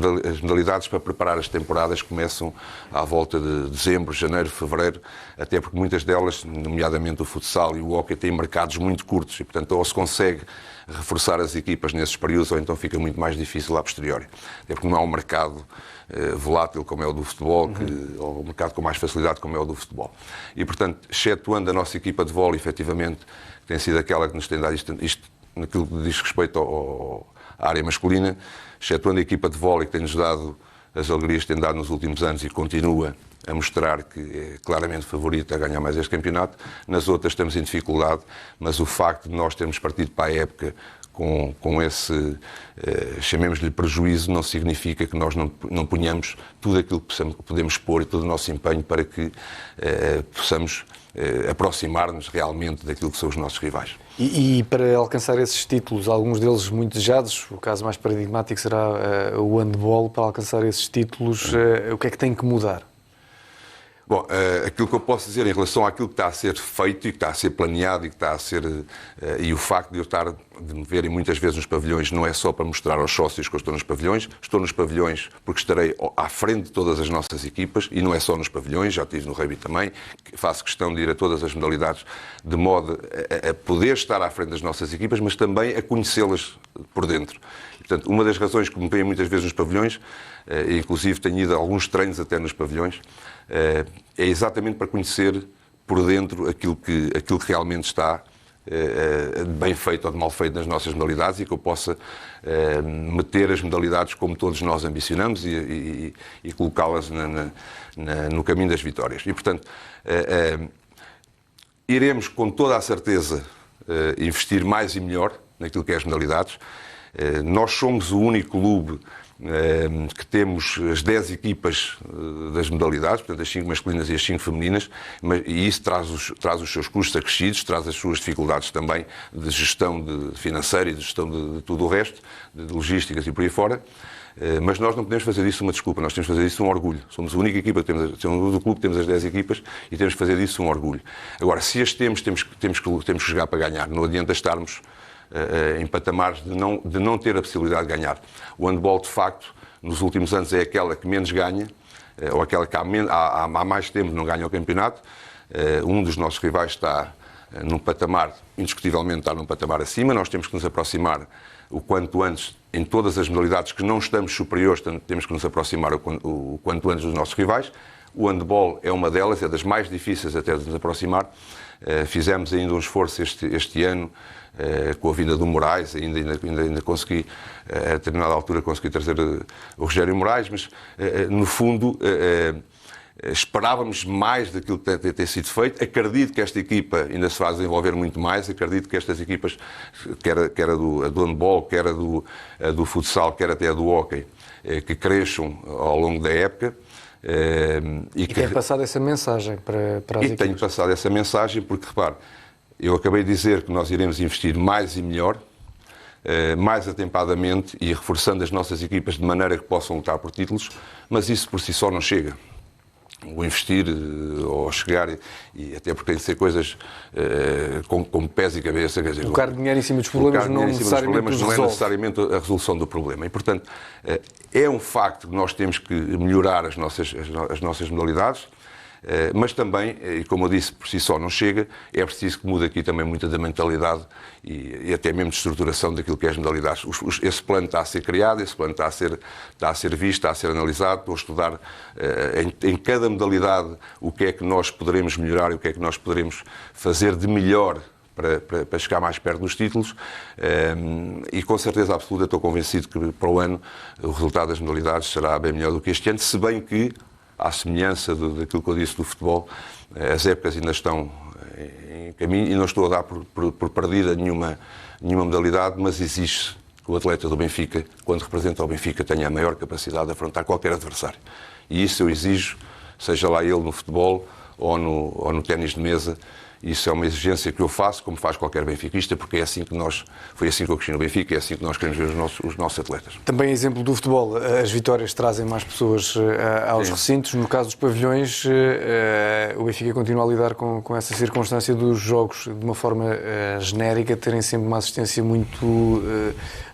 modalidades para preparar as temporadas começam à volta de dezembro, janeiro, fevereiro, até porque muitas delas, nomeadamente o futsal e o hóquei, têm mercados muito curtos e, portanto, ou se consegue reforçar as equipas nesses períodos ou então fica muito mais difícil a posteriori. Até porque não há um mercado volátil como é o do futebol, ou um mercado com mais facilidade como é o do futebol. E, portanto, excetuando a nossa equipa de vôlei, efetivamente, que tem sido aquela que nos tem dado isto naquilo que diz respeito à área masculina, excetuando a equipa de vôlei que tem-nos dado as alegrias que tem dado nos últimos anos e continua a mostrar que é claramente favorita a ganhar mais este campeonato. Nas outras estamos em dificuldade, mas o facto de nós termos partido para a época com esse, chamemos-lhe prejuízo, não significa que nós não ponhamos tudo aquilo que podemos pôr e todo o nosso empenho para que possamos aproximar-nos realmente daquilo que são os nossos rivais. E para alcançar esses títulos, alguns deles muito desejados, o caso mais paradigmático será o handball, para alcançar esses títulos, o que é que tem que mudar? Bom, aquilo que eu posso dizer em relação àquilo que está a ser feito e que está a ser planeado e que está a ser... e o facto de eu de me verem muitas vezes nos pavilhões não é só para mostrar aos sócios que eu estou nos pavilhões porque estarei à frente de todas as nossas equipas e não é só nos pavilhões, já estive no rugby também, faço questão de ir a todas as modalidades de modo a poder estar à frente das nossas equipas, mas também a conhecê-las por dentro. E, portanto, uma das razões que me veem muitas vezes nos pavilhões, inclusive tenho ido a alguns treinos até nos pavilhões, é exatamente para conhecer por dentro aquilo que realmente está bem feito ou de mal feito nas nossas modalidades e que eu possa meter as modalidades como todos nós ambicionamos e colocá-las no caminho das vitórias. E, portanto, iremos com toda a certeza investir mais e melhor naquilo que é as modalidades. Nós somos o único clube que temos as 10 equipas das modalidades, portanto as 5 masculinas e as 5 femininas, e isso traz os seus custos acrescidos, traz as suas dificuldades também de gestão financeira e de gestão de tudo o resto, de logísticas e por aí fora. Mas nós não podemos fazer disso uma desculpa, nós temos que fazer disso um orgulho. Somos a única equipa, somos do clube, temos as 10 equipas e temos que fazer disso um orgulho. Agora, se as temos que jogar para ganhar, não adianta estarmos em patamares de não ter a possibilidade de ganhar. O handball, de facto, nos últimos anos é aquela que menos ganha, ou aquela que há mais tempo não ganha o campeonato. Um dos nossos rivais está num patamar, indiscutivelmente está num patamar acima, nós temos que nos aproximar o quanto antes, em todas as modalidades que não estamos superiores, temos que nos aproximar o quanto antes dos nossos rivais. O handball é uma delas, é das mais difíceis até de nos aproximar. Fizemos ainda um esforço este ano, com a vinda do Moraes, ainda consegui, a determinada altura, consegui trazer o Rogério Moraes, mas, no fundo, esperávamos mais daquilo que tem sido feito. Acredito que esta equipa ainda se vai desenvolver muito mais, acredito que estas equipas, quer a do handball, quer a do futsal, quer até a do hóquei, que cresçam ao longo da época. E tem passado essa mensagem para as equipas? E tenho passado essa mensagem porque, repare, eu acabei de dizer que nós iremos investir mais e melhor, mais atempadamente e reforçando as nossas equipas de maneira que possam lutar por títulos, mas isso por si só não chega. O investir ou chegar, e até porque tem de ser coisas com pés e cabeça. Quer dizer, colocar dinheiro em cima dos problemas não é necessariamente a resolução do problema. E, portanto, é um facto que nós temos que melhorar as nossas modalidades, mas também, e como eu disse, por si só não chega, é preciso que mude aqui também muita da mentalidade e até mesmo de estruturação daquilo que é as modalidades. Esse plano está a ser criado, esse plano está a ser visto, está a ser analisado, estou a estudar em cada modalidade o que é que nós poderemos melhorar e o que é que nós poderemos fazer de melhor para chegar mais perto dos títulos, e com certeza absoluta estou convencido que para o ano o resultado das modalidades será bem melhor do que este ano, se bem que, à semelhança daquilo que eu disse do futebol, as épocas ainda estão em caminho e não estou a dar por perdida nenhuma modalidade, mas exige que o atleta do Benfica, quando representa o Benfica, tenha a maior capacidade de afrontar qualquer adversário. E isso eu exijo, seja lá ele no futebol ou no ténis de mesa. Isso é uma exigência que eu faço, como faz qualquer benfiquista, porque foi assim que eu cresci no Benfica, é assim que nós queremos ver os nossos atletas. Também exemplo do futebol, as vitórias trazem mais pessoas aos recintos. No caso dos pavilhões, o Benfica continua a lidar com essa circunstância dos jogos de uma forma genérica, terem sempre uma assistência muito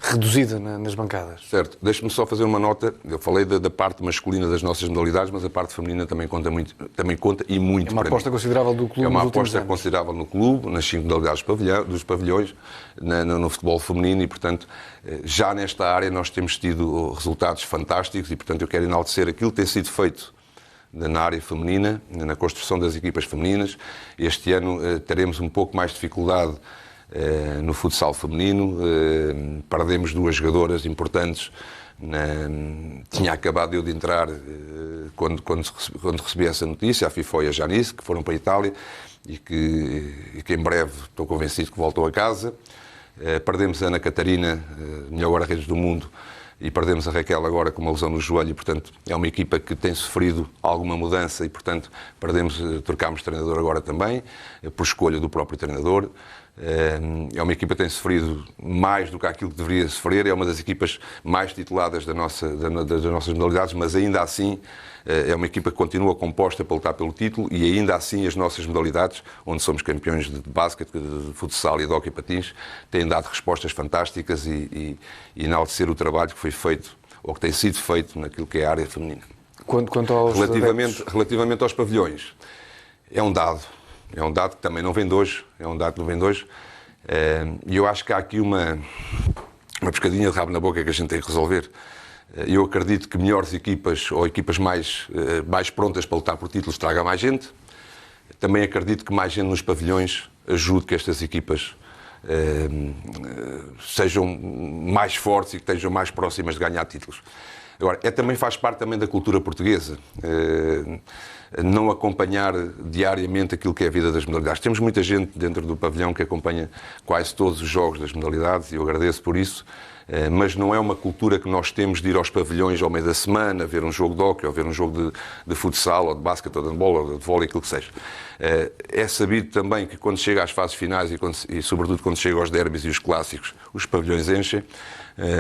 reduzida nas bancadas. Certo. Deixe-me só fazer uma nota. Eu falei da parte masculina das nossas modalidades, mas a parte feminina também conta e muito. É uma aposta considerável do clube nos últimos anos. Considerável no clube, nas 5 modalidades dos pavilhões, no futebol feminino e, portanto, já nesta área nós temos tido resultados fantásticos e, portanto, eu quero enaltecer aquilo que tem sido feito na área feminina, na construção das equipas femininas. Este ano teremos um pouco mais de dificuldade no futsal feminino, perdemos 2 jogadoras importantes. Tinha acabado eu de entrar quando recebi essa notícia, a Fifó e a Janice, que foram para a Itália e que em breve estou convencido que voltam a casa. Perdemos a Ana Catarina, melhor guarda-redes do mundo, e perdemos a Raquel agora com uma lesão no joelho, e, portanto, é uma equipa que tem sofrido alguma mudança e, portanto, trocámos de treinador agora também, por escolha do próprio treinador. É uma equipa que tem sofrido mais do que aquilo que deveria sofrer, é uma das equipas mais tituladas das nossas modalidades, mas ainda assim é uma equipa que continua composta para lutar pelo título, e ainda assim as nossas modalidades, onde somos campeões de basquete, de futsal e de hóquei patins, têm dado respostas fantásticas e enaltecer o trabalho que foi feito, ou que tem sido feito, naquilo que é a área feminina. Quanto aos Relativamente aos pavilhões, é um dado que também não vem de hoje, e eu acho que há aqui uma pescadinha de rabo na boca que a gente tem que resolver. Eu acredito que melhores equipas, ou equipas mais prontas para lutar por títulos, traga mais gente. Também acredito que mais gente nos pavilhões ajude que estas equipas sejam mais fortes e que estejam mais próximas de ganhar títulos. Agora, também faz parte também da cultura portuguesa, não acompanhar diariamente aquilo que é a vida das modalidades. Temos muita gente dentro do pavilhão que acompanha quase todos os jogos das modalidades, e eu agradeço por isso, mas não é uma cultura que nós temos de ir aos pavilhões ao meio da semana, ver um jogo de hóquei, ou ver um jogo de futsal, ou de basquete, ou de handball, ou de vôlei, aquilo que seja. É sabido também que quando chega às fases finais e sobretudo quando chega aos derbys e os clássicos, os pavilhões enchem,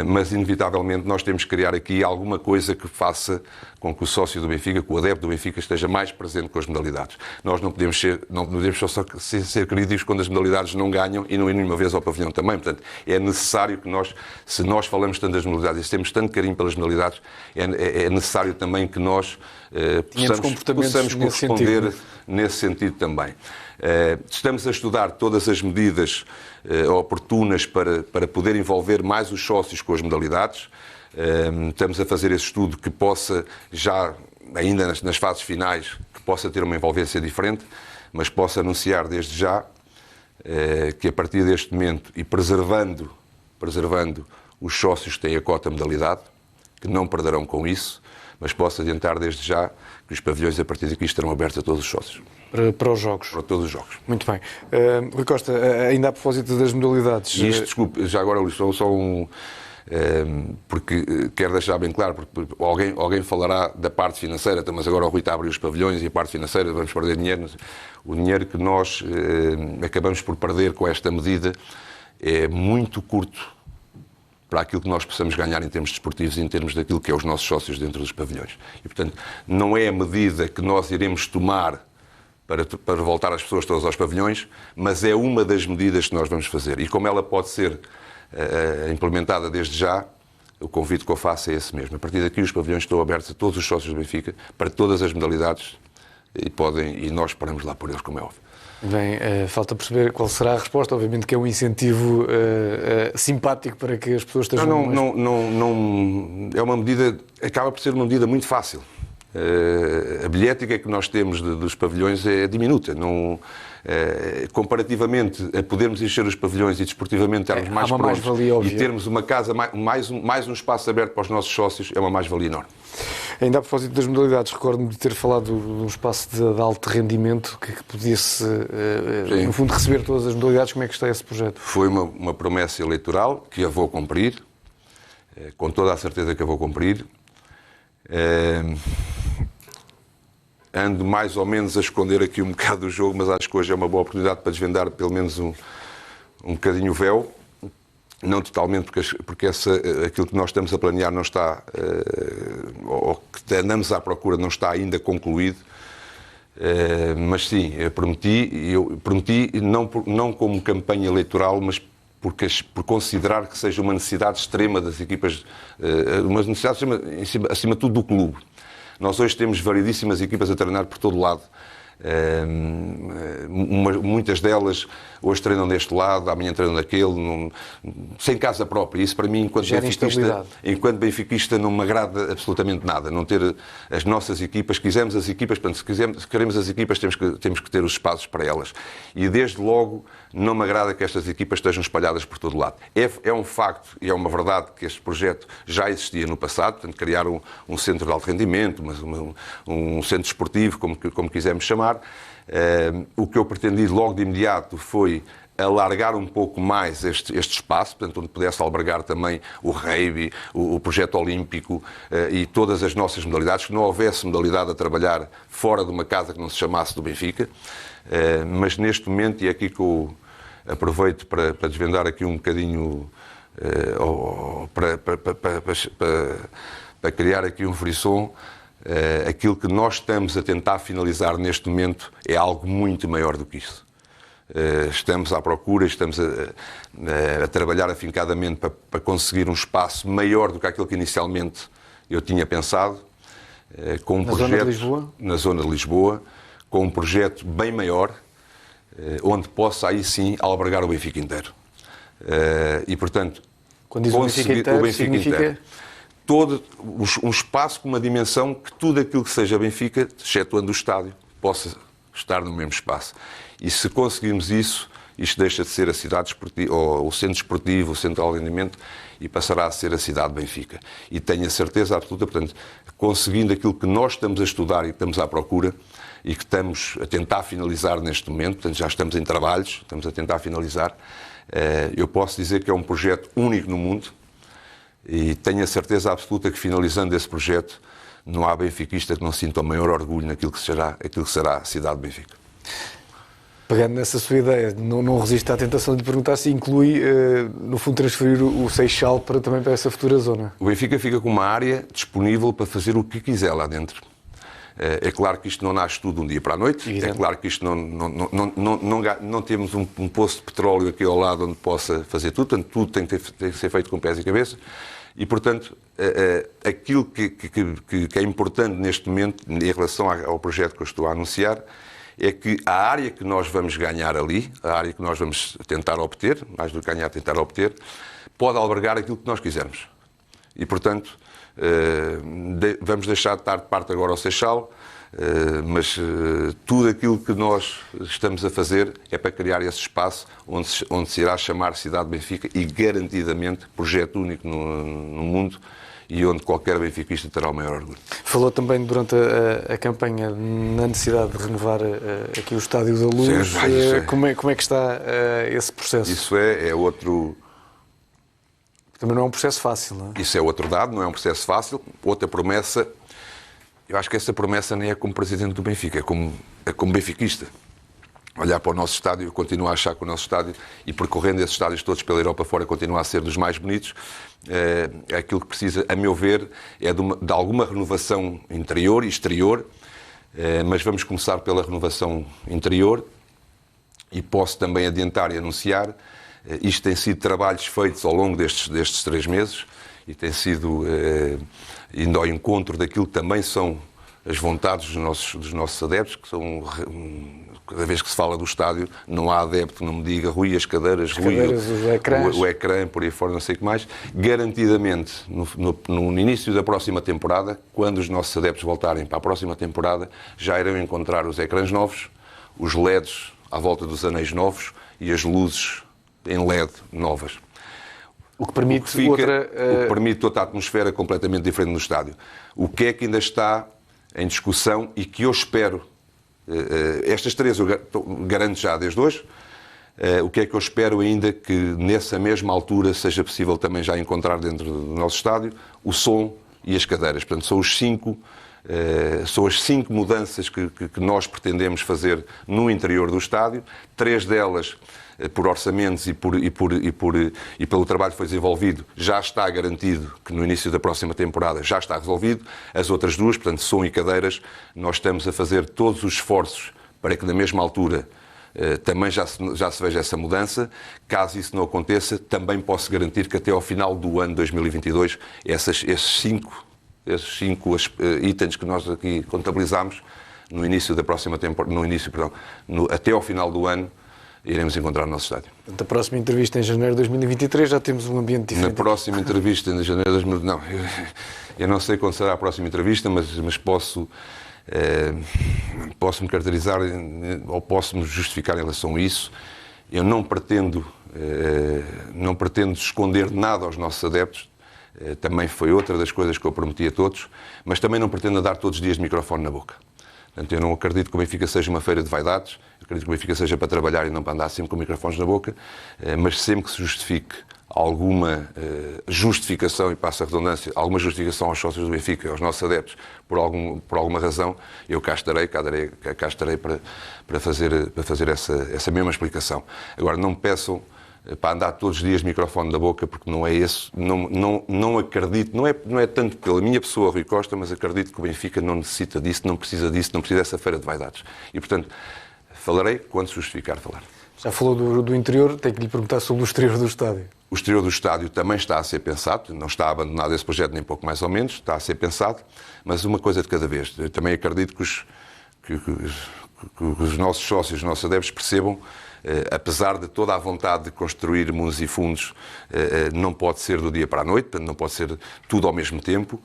mas inevitavelmente nós temos que criar aqui alguma coisa que faça com que o sócio do Benfica, que o adepto do Benfica, esteja mais presente com as modalidades. Nós não podemos só ser críticos quando as modalidades não ganham e não ir nenhuma vez ao pavilhão também. Portanto, é necessário que nós, se nós falamos tanto das modalidades e se temos tanto carinho pelas modalidades, é necessário também que nós possamos corresponder nesse sentido também. Estamos a estudar todas as medidas oportunas para poder envolver mais os sócios com as modalidades. Estamos a fazer esse estudo que possa, já ainda nas fases finais, que possa ter uma envolvência diferente, mas posso anunciar desde já que a partir deste momento, e preservando os sócios que têm a cota modalidade, que não perderão com isso, mas posso adiantar desde já que os pavilhões a partir daqui estarão abertos a todos os sócios. Para os jogos? Para todos os jogos. Muito bem. Rui Costa, ainda a propósito das modalidades... E isto, desculpe, já agora, Luís, só um... porque quero deixar bem claro, porque alguém falará da parte financeira, mas agora o Rui está a abrir os pavilhões e a parte financeira, vamos perder dinheiro. O dinheiro que nós acabamos por perder com esta medida é muito curto para aquilo que nós possamos ganhar em termos desportivos e em termos daquilo que é os nossos sócios dentro dos pavilhões. E, portanto, não é a medida que nós iremos tomar para voltar as pessoas todas aos pavilhões, mas é uma das medidas que nós vamos fazer. E como ela pode ser implementada desde já, o convite que eu faço é esse mesmo. A partir daqui os pavilhões estão abertos a todos os sócios do Benfica, para todas as modalidades, e nós paramos lá por eles, como é óbvio. Bem, falta perceber qual será a resposta. Obviamente que é um incentivo simpático para que as pessoas estejam... Não, é uma medida, acaba por ser uma medida muito fácil. A bilhética que nós temos dos pavilhões é diminuta. Comparativamente a podermos encher os pavilhões e desportivamente estarmos mais prontos e termos uma casa, mais um espaço aberto para os nossos sócios, é uma mais-valia enorme. Ainda a propósito das modalidades, recordo-me de ter falado de um espaço de alto rendimento que podia-se, no fundo, receber todas as modalidades. Como é que está esse projeto? Foi uma promessa eleitoral que a vou cumprir, com toda a certeza que a vou cumprir. Ando mais ou menos a esconder aqui um bocado do jogo, mas acho que hoje é uma boa oportunidade para desvendar pelo menos um bocadinho o véu. Não totalmente, porque aquilo que nós estamos a planear não está, ou que andamos à procura, não está ainda concluído. Mas sim, eu prometi não como campanha eleitoral, mas por considerar que seja uma necessidade extrema das equipas, uma necessidade extrema, acima de tudo, do clube. Nós hoje temos variedíssimas equipas a treinar por todo lado. Muitas delas hoje treinam deste lado, amanhã treinam daquele, sem casa própria. Isso para mim, enquanto benfiquista, não me agrada absolutamente nada. Não ter as nossas equipas, queremos as equipas, portanto, se queremos as equipas, temos que ter os espaços para elas. E desde logo não me agrada que estas equipas estejam espalhadas por todo lado. É um facto e é uma verdade que este projeto já existia no passado, portanto, criar um centro de alto rendimento, um centro esportivo, como quisermos chamar. O que eu pretendi logo de imediato foi alargar um pouco mais este espaço, portanto, onde pudesse albergar também o rugby, o projeto olímpico e todas as nossas modalidades, que não houvesse modalidade a trabalhar fora de uma casa que não se chamasse do Benfica. Mas neste momento, e é aqui que eu aproveito para desvendar aqui um bocadinho, para criar aqui um frisson, aquilo que nós estamos a tentar finalizar neste momento é algo muito maior do que isso. Estamos à procura, estamos a trabalhar afincadamente para conseguir um espaço maior do que aquilo que inicialmente eu tinha pensado, com um projeto zona de Lisboa? Na zona de Lisboa, com um projeto bem maior, onde possa aí sim albergar o Benfica inteiro. E portanto, quando diz o Benfica inteiro, significa todo um espaço com uma dimensão que tudo aquilo que seja Benfica, excetuando o estádio, possa estar no mesmo espaço. E se conseguirmos isso, isto deixa de ser a cidade esportiva, ou o centro esportivo, o centro de alojamento, e passará a ser a cidade de Benfica. E tenho a certeza absoluta, portanto, conseguindo aquilo que nós estamos a estudar e que estamos à procura, e que estamos a tentar finalizar neste momento, portanto, já estamos em trabalhos, estamos a tentar finalizar, eu posso dizer que é um projeto único no mundo, e tenho a certeza absoluta que, finalizando esse projeto, não há benfiquista que não sinta o maior orgulho naquilo que será a cidade de Benfica. Pegando nessa sua ideia, não resisto à tentação de perguntar se inclui, no fundo, transferir o Seixal também para essa futura zona. O Benfica fica com uma área disponível para fazer o que quiser lá dentro. É claro que isto não nasce tudo de um dia para a noite. Evidente. É claro que isto não temos um poço de petróleo aqui ao lado onde possa fazer tudo. Portanto, tudo tem que ser feito com pés e cabeça. E, portanto, aquilo que é importante neste momento, em relação ao projeto que eu estou a anunciar, é que a área que nós vamos ganhar ali, a área que nós vamos tentar obter, mais do que ganhar, tentar obter, pode albergar aquilo que nós quisermos. E, portanto, vamos deixar de estar de parte agora ao Seixal, mas tudo aquilo que nós estamos a fazer é para criar esse espaço onde se irá chamar Cidade de Benfica, e garantidamente projeto único no mundo, e onde qualquer benfiquista terá o maior orgulho. Falou também durante a campanha na necessidade de renovar aqui o Estádio da Luz. Sim, como é que está esse processo? Isso é outro... Também não é um processo fácil, não é? Isso é outro dado, não é um processo fácil. Outra promessa, eu acho que essa promessa nem é como presidente do Benfica, é como benfiquista. Olhar para o nosso estádio, eu continuo a achar que o nosso estádio, e percorrendo esses estádios todos pela Europa fora, continua a ser dos mais bonitos. Aquilo que precisa, a meu ver, é de alguma renovação interior e exterior, mas vamos começar pela renovação interior, e posso também adiantar e anunciar, isto tem sido trabalhos feitos ao longo destes 3 meses, e tem sido indo ao encontro daquilo que também são as vontades dos nossos adeptos, que são... Cada vez que se fala do estádio, não há adepto que não me diga Rui, as cadeiras, o ecrã, por aí fora, não sei o que mais. Garantidamente, no início da próxima temporada, quando os nossos adeptos voltarem para a próxima temporada, já irão encontrar os ecrãs novos, os LEDs à volta dos anéis novos e as luzes em LED novas. O que permite o que permite outra atmosfera completamente diferente no estádio. O que é que ainda está em discussão e que eu espero... Estas 3 eu garanto já desde hoje. O que é que eu espero ainda que nessa mesma altura seja possível também já encontrar dentro do nosso estádio? O som e as cadeiras. Portanto, são as 5 mudanças que nós pretendemos fazer no interior do estádio. 3 delas, por orçamentos e pelo trabalho que foi desenvolvido, já está garantido que no início da próxima temporada já está resolvido. As outras 2, portanto, som e cadeiras, nós estamos a fazer todos os esforços para que na mesma altura também já se veja essa mudança. Caso isso não aconteça, também posso garantir que até ao final do ano 2022, esses 5 itens que nós aqui contabilizámos, no início da próxima temporada, até ao final do ano, iremos encontrar no nosso estádio. Portanto, a próxima entrevista em janeiro de 2023 já temos um ambiente diferente. Na próxima entrevista em janeiro de 2023... Não, eu não sei quando será a próxima entrevista, mas posso-me caracterizar ou posso-me justificar em relação a isso. Eu não pretendo esconder nada aos nossos adeptos. Também foi outra das coisas que eu prometi a todos, mas também não pretendo andar todos os dias de microfone na boca. Portanto, eu não acredito que o Benfica seja uma feira de vaidades, acredito que o Benfica seja para trabalhar e não para andar sempre com microfones na boca, mas sempre que se justifique alguma justificação, e passa a redundância, alguma justificação aos sócios do Benfica, aos nossos adeptos, por alguma razão, eu cá estarei para fazer essa mesma explicação. Agora, não me peçam para andar todos os dias de microfone na boca, porque não é esse, não acredito, não é tanto pela minha pessoa, Rui Costa, mas acredito que o Benfica não necessita disso, não precisa dessa feira de vaidades. E, portanto, falarei quando se justificar falar. Já falou do interior, tenho que lhe perguntar sobre o exterior do estádio. O exterior do estádio também está a ser pensado, não está abandonado esse projeto nem pouco mais ou menos, está a ser pensado, mas uma coisa de cada vez. Eu também acredito que os nossos sócios, os nossos adeptos percebam, apesar de toda a vontade de construir mundos e fundos, não pode ser do dia para a noite, não pode ser tudo ao mesmo tempo.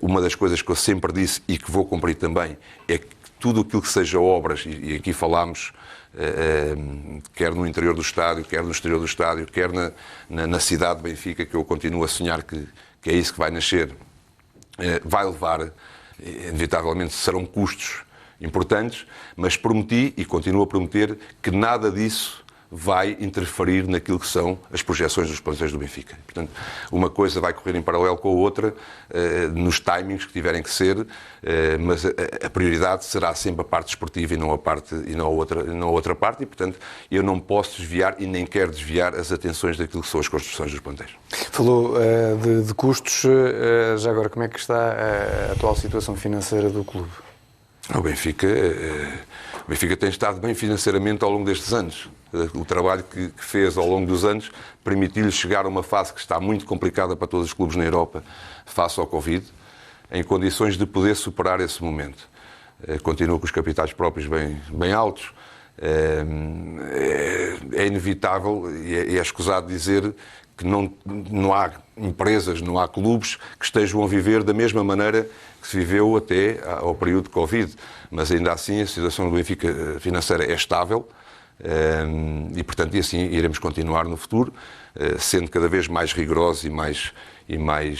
Uma das coisas que eu sempre disse e que vou cumprir também é que tudo aquilo que seja obras, e aqui falámos quer no interior do estádio, quer no exterior do estádio, quer na cidade de Benfica, que eu continuo a sonhar que é isso que vai nascer, vai levar, inevitavelmente serão custos importantes, mas prometi e continuo a prometer que nada disso vai interferir naquilo que são as projeções dos plantéis do Benfica. Portanto, uma coisa vai correr em paralelo com a outra, nos timings que tiverem que ser, mas a prioridade será sempre a parte desportiva e não a outra parte, e, portanto, eu não posso desviar e nem quero desviar as atenções daquilo que são as construções dos plantéis. Falou de custos, já agora, como é que está a atual situação financeira do clube? O Benfica tem estado bem financeiramente ao longo destes anos. O trabalho que fez ao longo dos anos permitiu-lhe chegar a uma fase que está muito complicada para todos os clubes na Europa, face ao Covid, em condições de poder superar esse momento. Continua com os capitais próprios bem altos. É inevitável e é escusado dizer que não há empresas, não há clubes que estejam a viver da mesma maneira que se viveu até ao período de Covid. Mas ainda assim a situação do Benfica financeira é estável e, portanto, e assim iremos continuar no futuro, sendo cada vez mais rigorosos e mais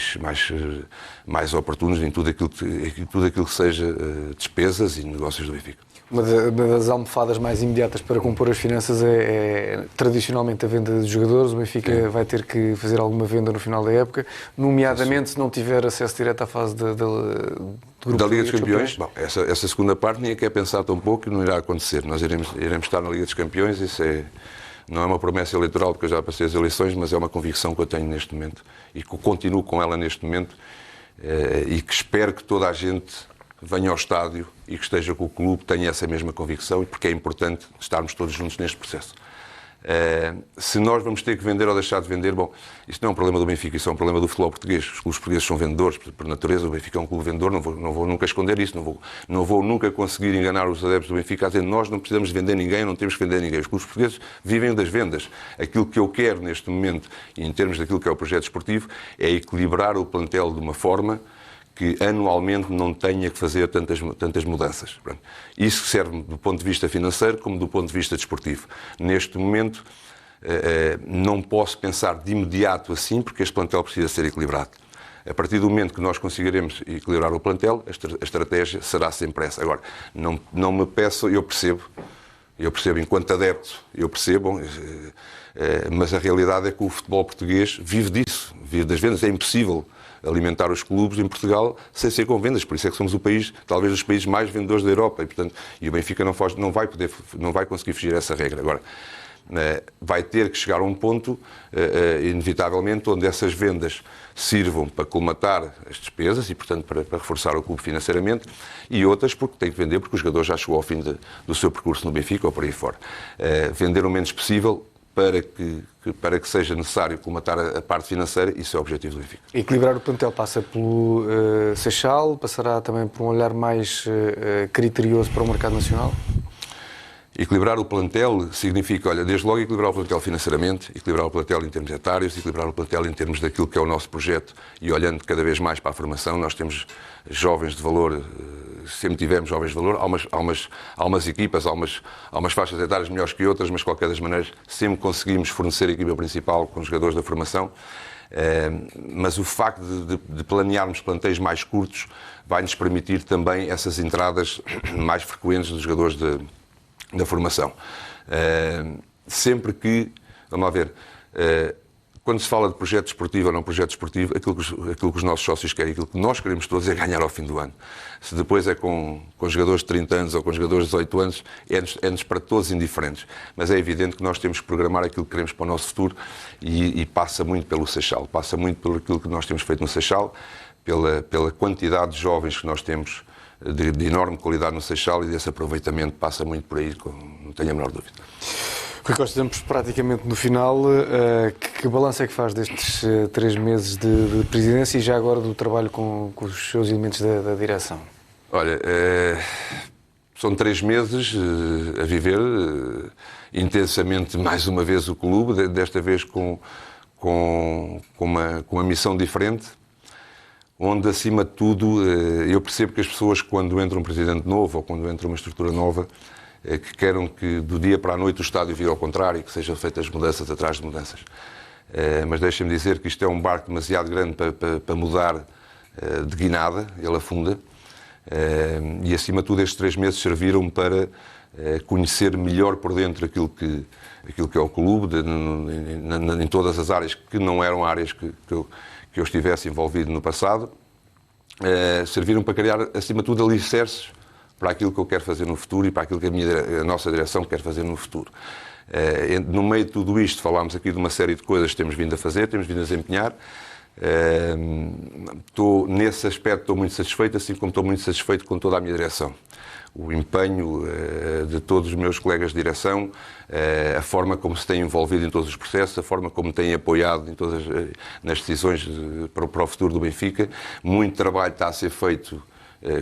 oportunos em tudo aquilo que seja despesas e negócios do Benfica. Uma das almofadas mais imediatas para compor as finanças é tradicionalmente a venda de jogadores. O Benfica vai ter que fazer alguma venda no final da época, nomeadamente se não tiver acesso direto à fase do grupo da Liga dos Campeões. Bom, essa segunda parte nem quer pensar tão pouco e não irá acontecer. Nós iremos estar na Liga dos Campeões, isso não é uma promessa eleitoral, porque eu já passei as eleições, mas é uma convicção que eu tenho neste momento e que continuo com ela neste momento e que espero que toda a gente venha ao estádio e que esteja com o clube, tenha essa mesma convicção, e porque é importante estarmos todos juntos neste processo. Se nós vamos ter que vender ou deixar de vender, bom, isto não é um problema do Benfica, isso é um problema do futebol português. Os clubes portugueses são vendedores, por natureza. O Benfica é um clube vendedor, não vou nunca esconder isso, não vou nunca conseguir enganar os adeptos do Benfica a dizer nós não precisamos de vender ninguém, não temos que vender ninguém. Os clubes portugueses vivem das vendas. Aquilo que eu quero neste momento, e em termos daquilo que é o projeto esportivo, é equilibrar o plantel de uma forma que anualmente não tenha que fazer tantas mudanças. Isso serve do ponto de vista financeiro como do ponto de vista desportivo. Neste momento, não posso pensar de imediato assim, porque este plantel precisa ser equilibrado. A partir do momento que nós conseguiremos equilibrar o plantel, a estratégia será sempre essa. Agora, não me peço, eu percebo enquanto adepto, mas a realidade é que o futebol português vive disso, vive das vendas. É impossível alimentar os clubes em Portugal sem ser com vendas. Por isso é que somos o país, talvez, dos países mais vendedores da Europa. E o Benfica não vai conseguir fugir a essa regra. Agora, vai ter que chegar a um ponto, inevitavelmente, onde essas vendas sirvam para colmatar as despesas e, portanto, para reforçar o clube financeiramente, e outras porque tem que vender, porque o jogador já chegou ao fim do seu percurso no Benfica ou por aí fora. Vender o menos possível para que seja necessário colmatar a parte financeira, isso é o objetivo do Benfica. Equilibrar o plantel passa pelo Seixal, passará também por um olhar mais criterioso para o mercado nacional? Equilibrar o plantel significa, desde logo equilibrar o plantel financeiramente, equilibrar o plantel em termos etários, equilibrar o plantel em termos daquilo que é o nosso projeto e olhando cada vez mais para a formação. Nós temos jovens de valor, sempre tivemos jovens de valor, há umas equipas, há umas faixas etárias melhores que outras, mas de qualquer das maneiras sempre conseguimos fornecer a equipa principal com os jogadores da formação. Mas o facto de planearmos plantéis mais curtos vai-nos permitir também essas entradas mais frequentes dos jogadores da formação. Sempre que, vamos lá ver, quando se fala de projeto desportivo ou não projeto desportivo, aquilo que os nossos sócios querem, aquilo que nós queremos todos é ganhar ao fim do ano. Se depois é com jogadores de 30 anos ou com jogadores de 18 anos, é-nos para todos indiferentes. Mas é evidente que nós temos que programar aquilo que queremos para o nosso futuro e passa muito pelo Seixal, passa muito pelo aquilo que nós temos feito no Seixal, pela quantidade de jovens que nós temos de enorme qualidade no Seixal, e desse aproveitamento passa muito por aí, não tenho a menor dúvida. Rui Costa, estamos praticamente no final. Que balanço é que faz destes 3 meses de presidência e já agora do trabalho com os seus elementos da direção? Olha, são 3 meses a viver intensamente mais uma vez o clube, desta vez com uma missão diferente, onde acima de tudo eu percebo que as pessoas, quando entra um presidente novo ou quando entra uma estrutura nova, que queiram que do dia para a noite o estádio vire ao contrário, que sejam feitas mudanças atrás de mudanças. Mas deixem-me dizer que isto é um barco demasiado grande para mudar de guinada, ele afunda. E acima de tudo estes 3 meses serviram para conhecer melhor por dentro aquilo que é o clube, em todas as áreas que não eram áreas que eu estivesse envolvido no passado. Serviram para criar, acima de tudo, alicerces para aquilo que eu quero fazer no futuro e para aquilo que a nossa direção quer fazer no futuro. No meio de tudo isto, falámos aqui de uma série de coisas que temos vindo a fazer, temos vindo a desempenhar. Nesse aspecto estou muito satisfeito, assim como estou muito satisfeito com toda a minha direção. O empenho de todos os meus colegas de direção, a forma como se têm envolvido em todos os processos, a forma como têm apoiado nas decisões para o futuro do Benfica. Muito trabalho está a ser feito,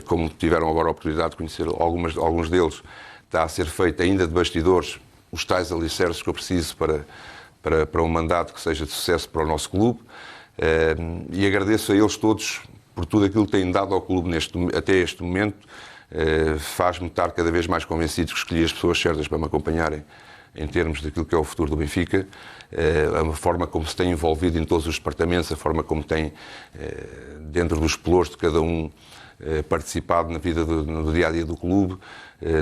como tiveram agora a oportunidade de conhecer alguns deles, está a ser feito ainda de bastidores, os tais alicerces que eu preciso para um mandato que seja de sucesso para o nosso clube. E agradeço a eles todos por tudo aquilo que têm dado ao clube até este momento. Faz-me estar cada vez mais convencido que escolhi as pessoas certas para me acompanharem em termos daquilo que é o futuro do Benfica, a forma como se tem envolvido em todos os departamentos, a forma como tem, dentro dos pelouros de cada um, participado na vida no dia-a-dia do clube.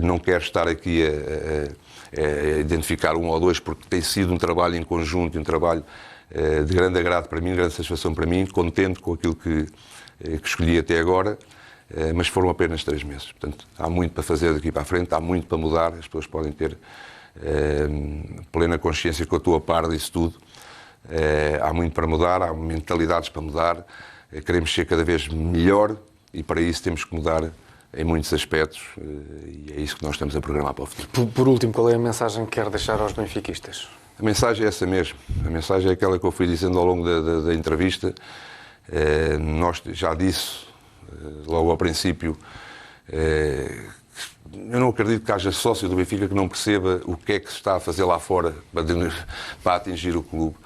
Não quero estar aqui a identificar um ou dois, porque tem sido um trabalho em conjunto, um trabalho de grande agrado para mim, de grande satisfação para mim, contente com aquilo que escolhi até agora, mas foram apenas 3 meses. Portanto, há muito para fazer daqui para a frente, há muito para mudar, as pessoas podem ter plena consciência que eu estou a par disso tudo. Há muito para mudar, há mentalidades para mudar, queremos ser cada vez melhor e para isso temos que mudar em muitos aspectos e é isso que nós estamos a programar para o futuro. Por último, qual é a mensagem que quer deixar aos benfiquistas? A mensagem é essa mesmo. A mensagem é aquela que eu fui dizendo ao longo da entrevista. Nós já disse, logo ao princípio, eu não acredito que haja sócio do Benfica que não perceba o que é que se está a fazer lá fora para atingir o clube.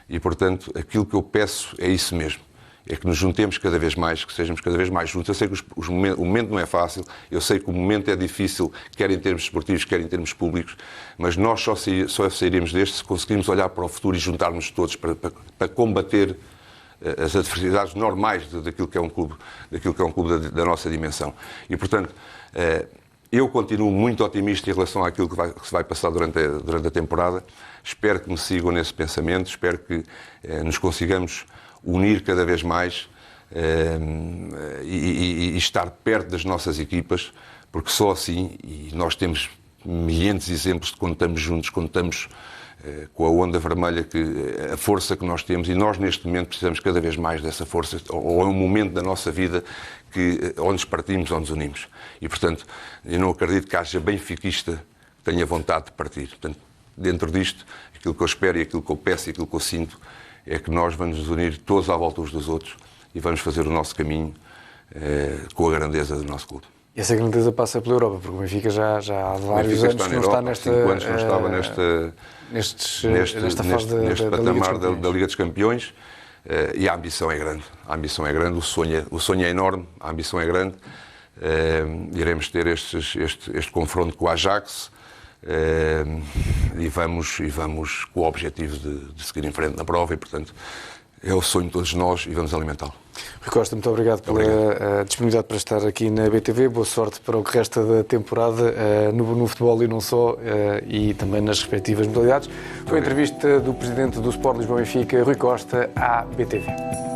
E, portanto, aquilo que eu peço é isso mesmo. É que nos juntemos cada vez mais, que sejamos cada vez mais juntos. Eu sei que o momento não é fácil, eu sei que o momento é difícil, quer em termos esportivos, quer em termos públicos, mas nós só sairemos deste se conseguirmos olhar para o futuro e juntarmos todos para combater as adversidades normais daquilo que é um clube, da nossa dimensão. E, portanto, eu continuo muito otimista em relação àquilo que se vai passar durante a temporada. Espero que me sigam nesse pensamento, espero que nos consigamos unir cada vez mais e estar perto das nossas equipas, porque só assim, e nós temos milhares de exemplos de quando estamos juntos, quando estamos com a onda vermelha, a força que nós temos, e nós neste momento precisamos cada vez mais dessa força, ou é um momento da nossa vida onde nos partimos, onde nos unimos. E, portanto, eu não acredito que haja benfiquista que tenha vontade de partir. Portanto, dentro disto, aquilo que eu espero e aquilo que eu peço e aquilo que eu sinto é que nós vamos nos unir todos à volta uns dos outros e vamos fazer o nosso caminho com a grandeza do nosso clube. E essa grandeza passa pela Europa, porque o Benfica já há vários anos que não está nesta... 5 anos que não estava nesta fase neste patamar da Liga dos Campeões, e a ambição é grande. A ambição é grande, o sonho é enorme, a ambição é grande. Iremos ter este confronto com o Ajax, e vamos com o objetivo de seguir em frente na prova e, portanto, É o sonho de todos nós e vamos alimentá-lo. Rui Costa, muito obrigado pela disponibilidade para estar aqui na BTV. Boa sorte para o que resta da temporada no futebol e não só, e também nas respectivas modalidades. Foi a entrevista do presidente do Sport Lisboa Benfica, Rui Costa, à BTV.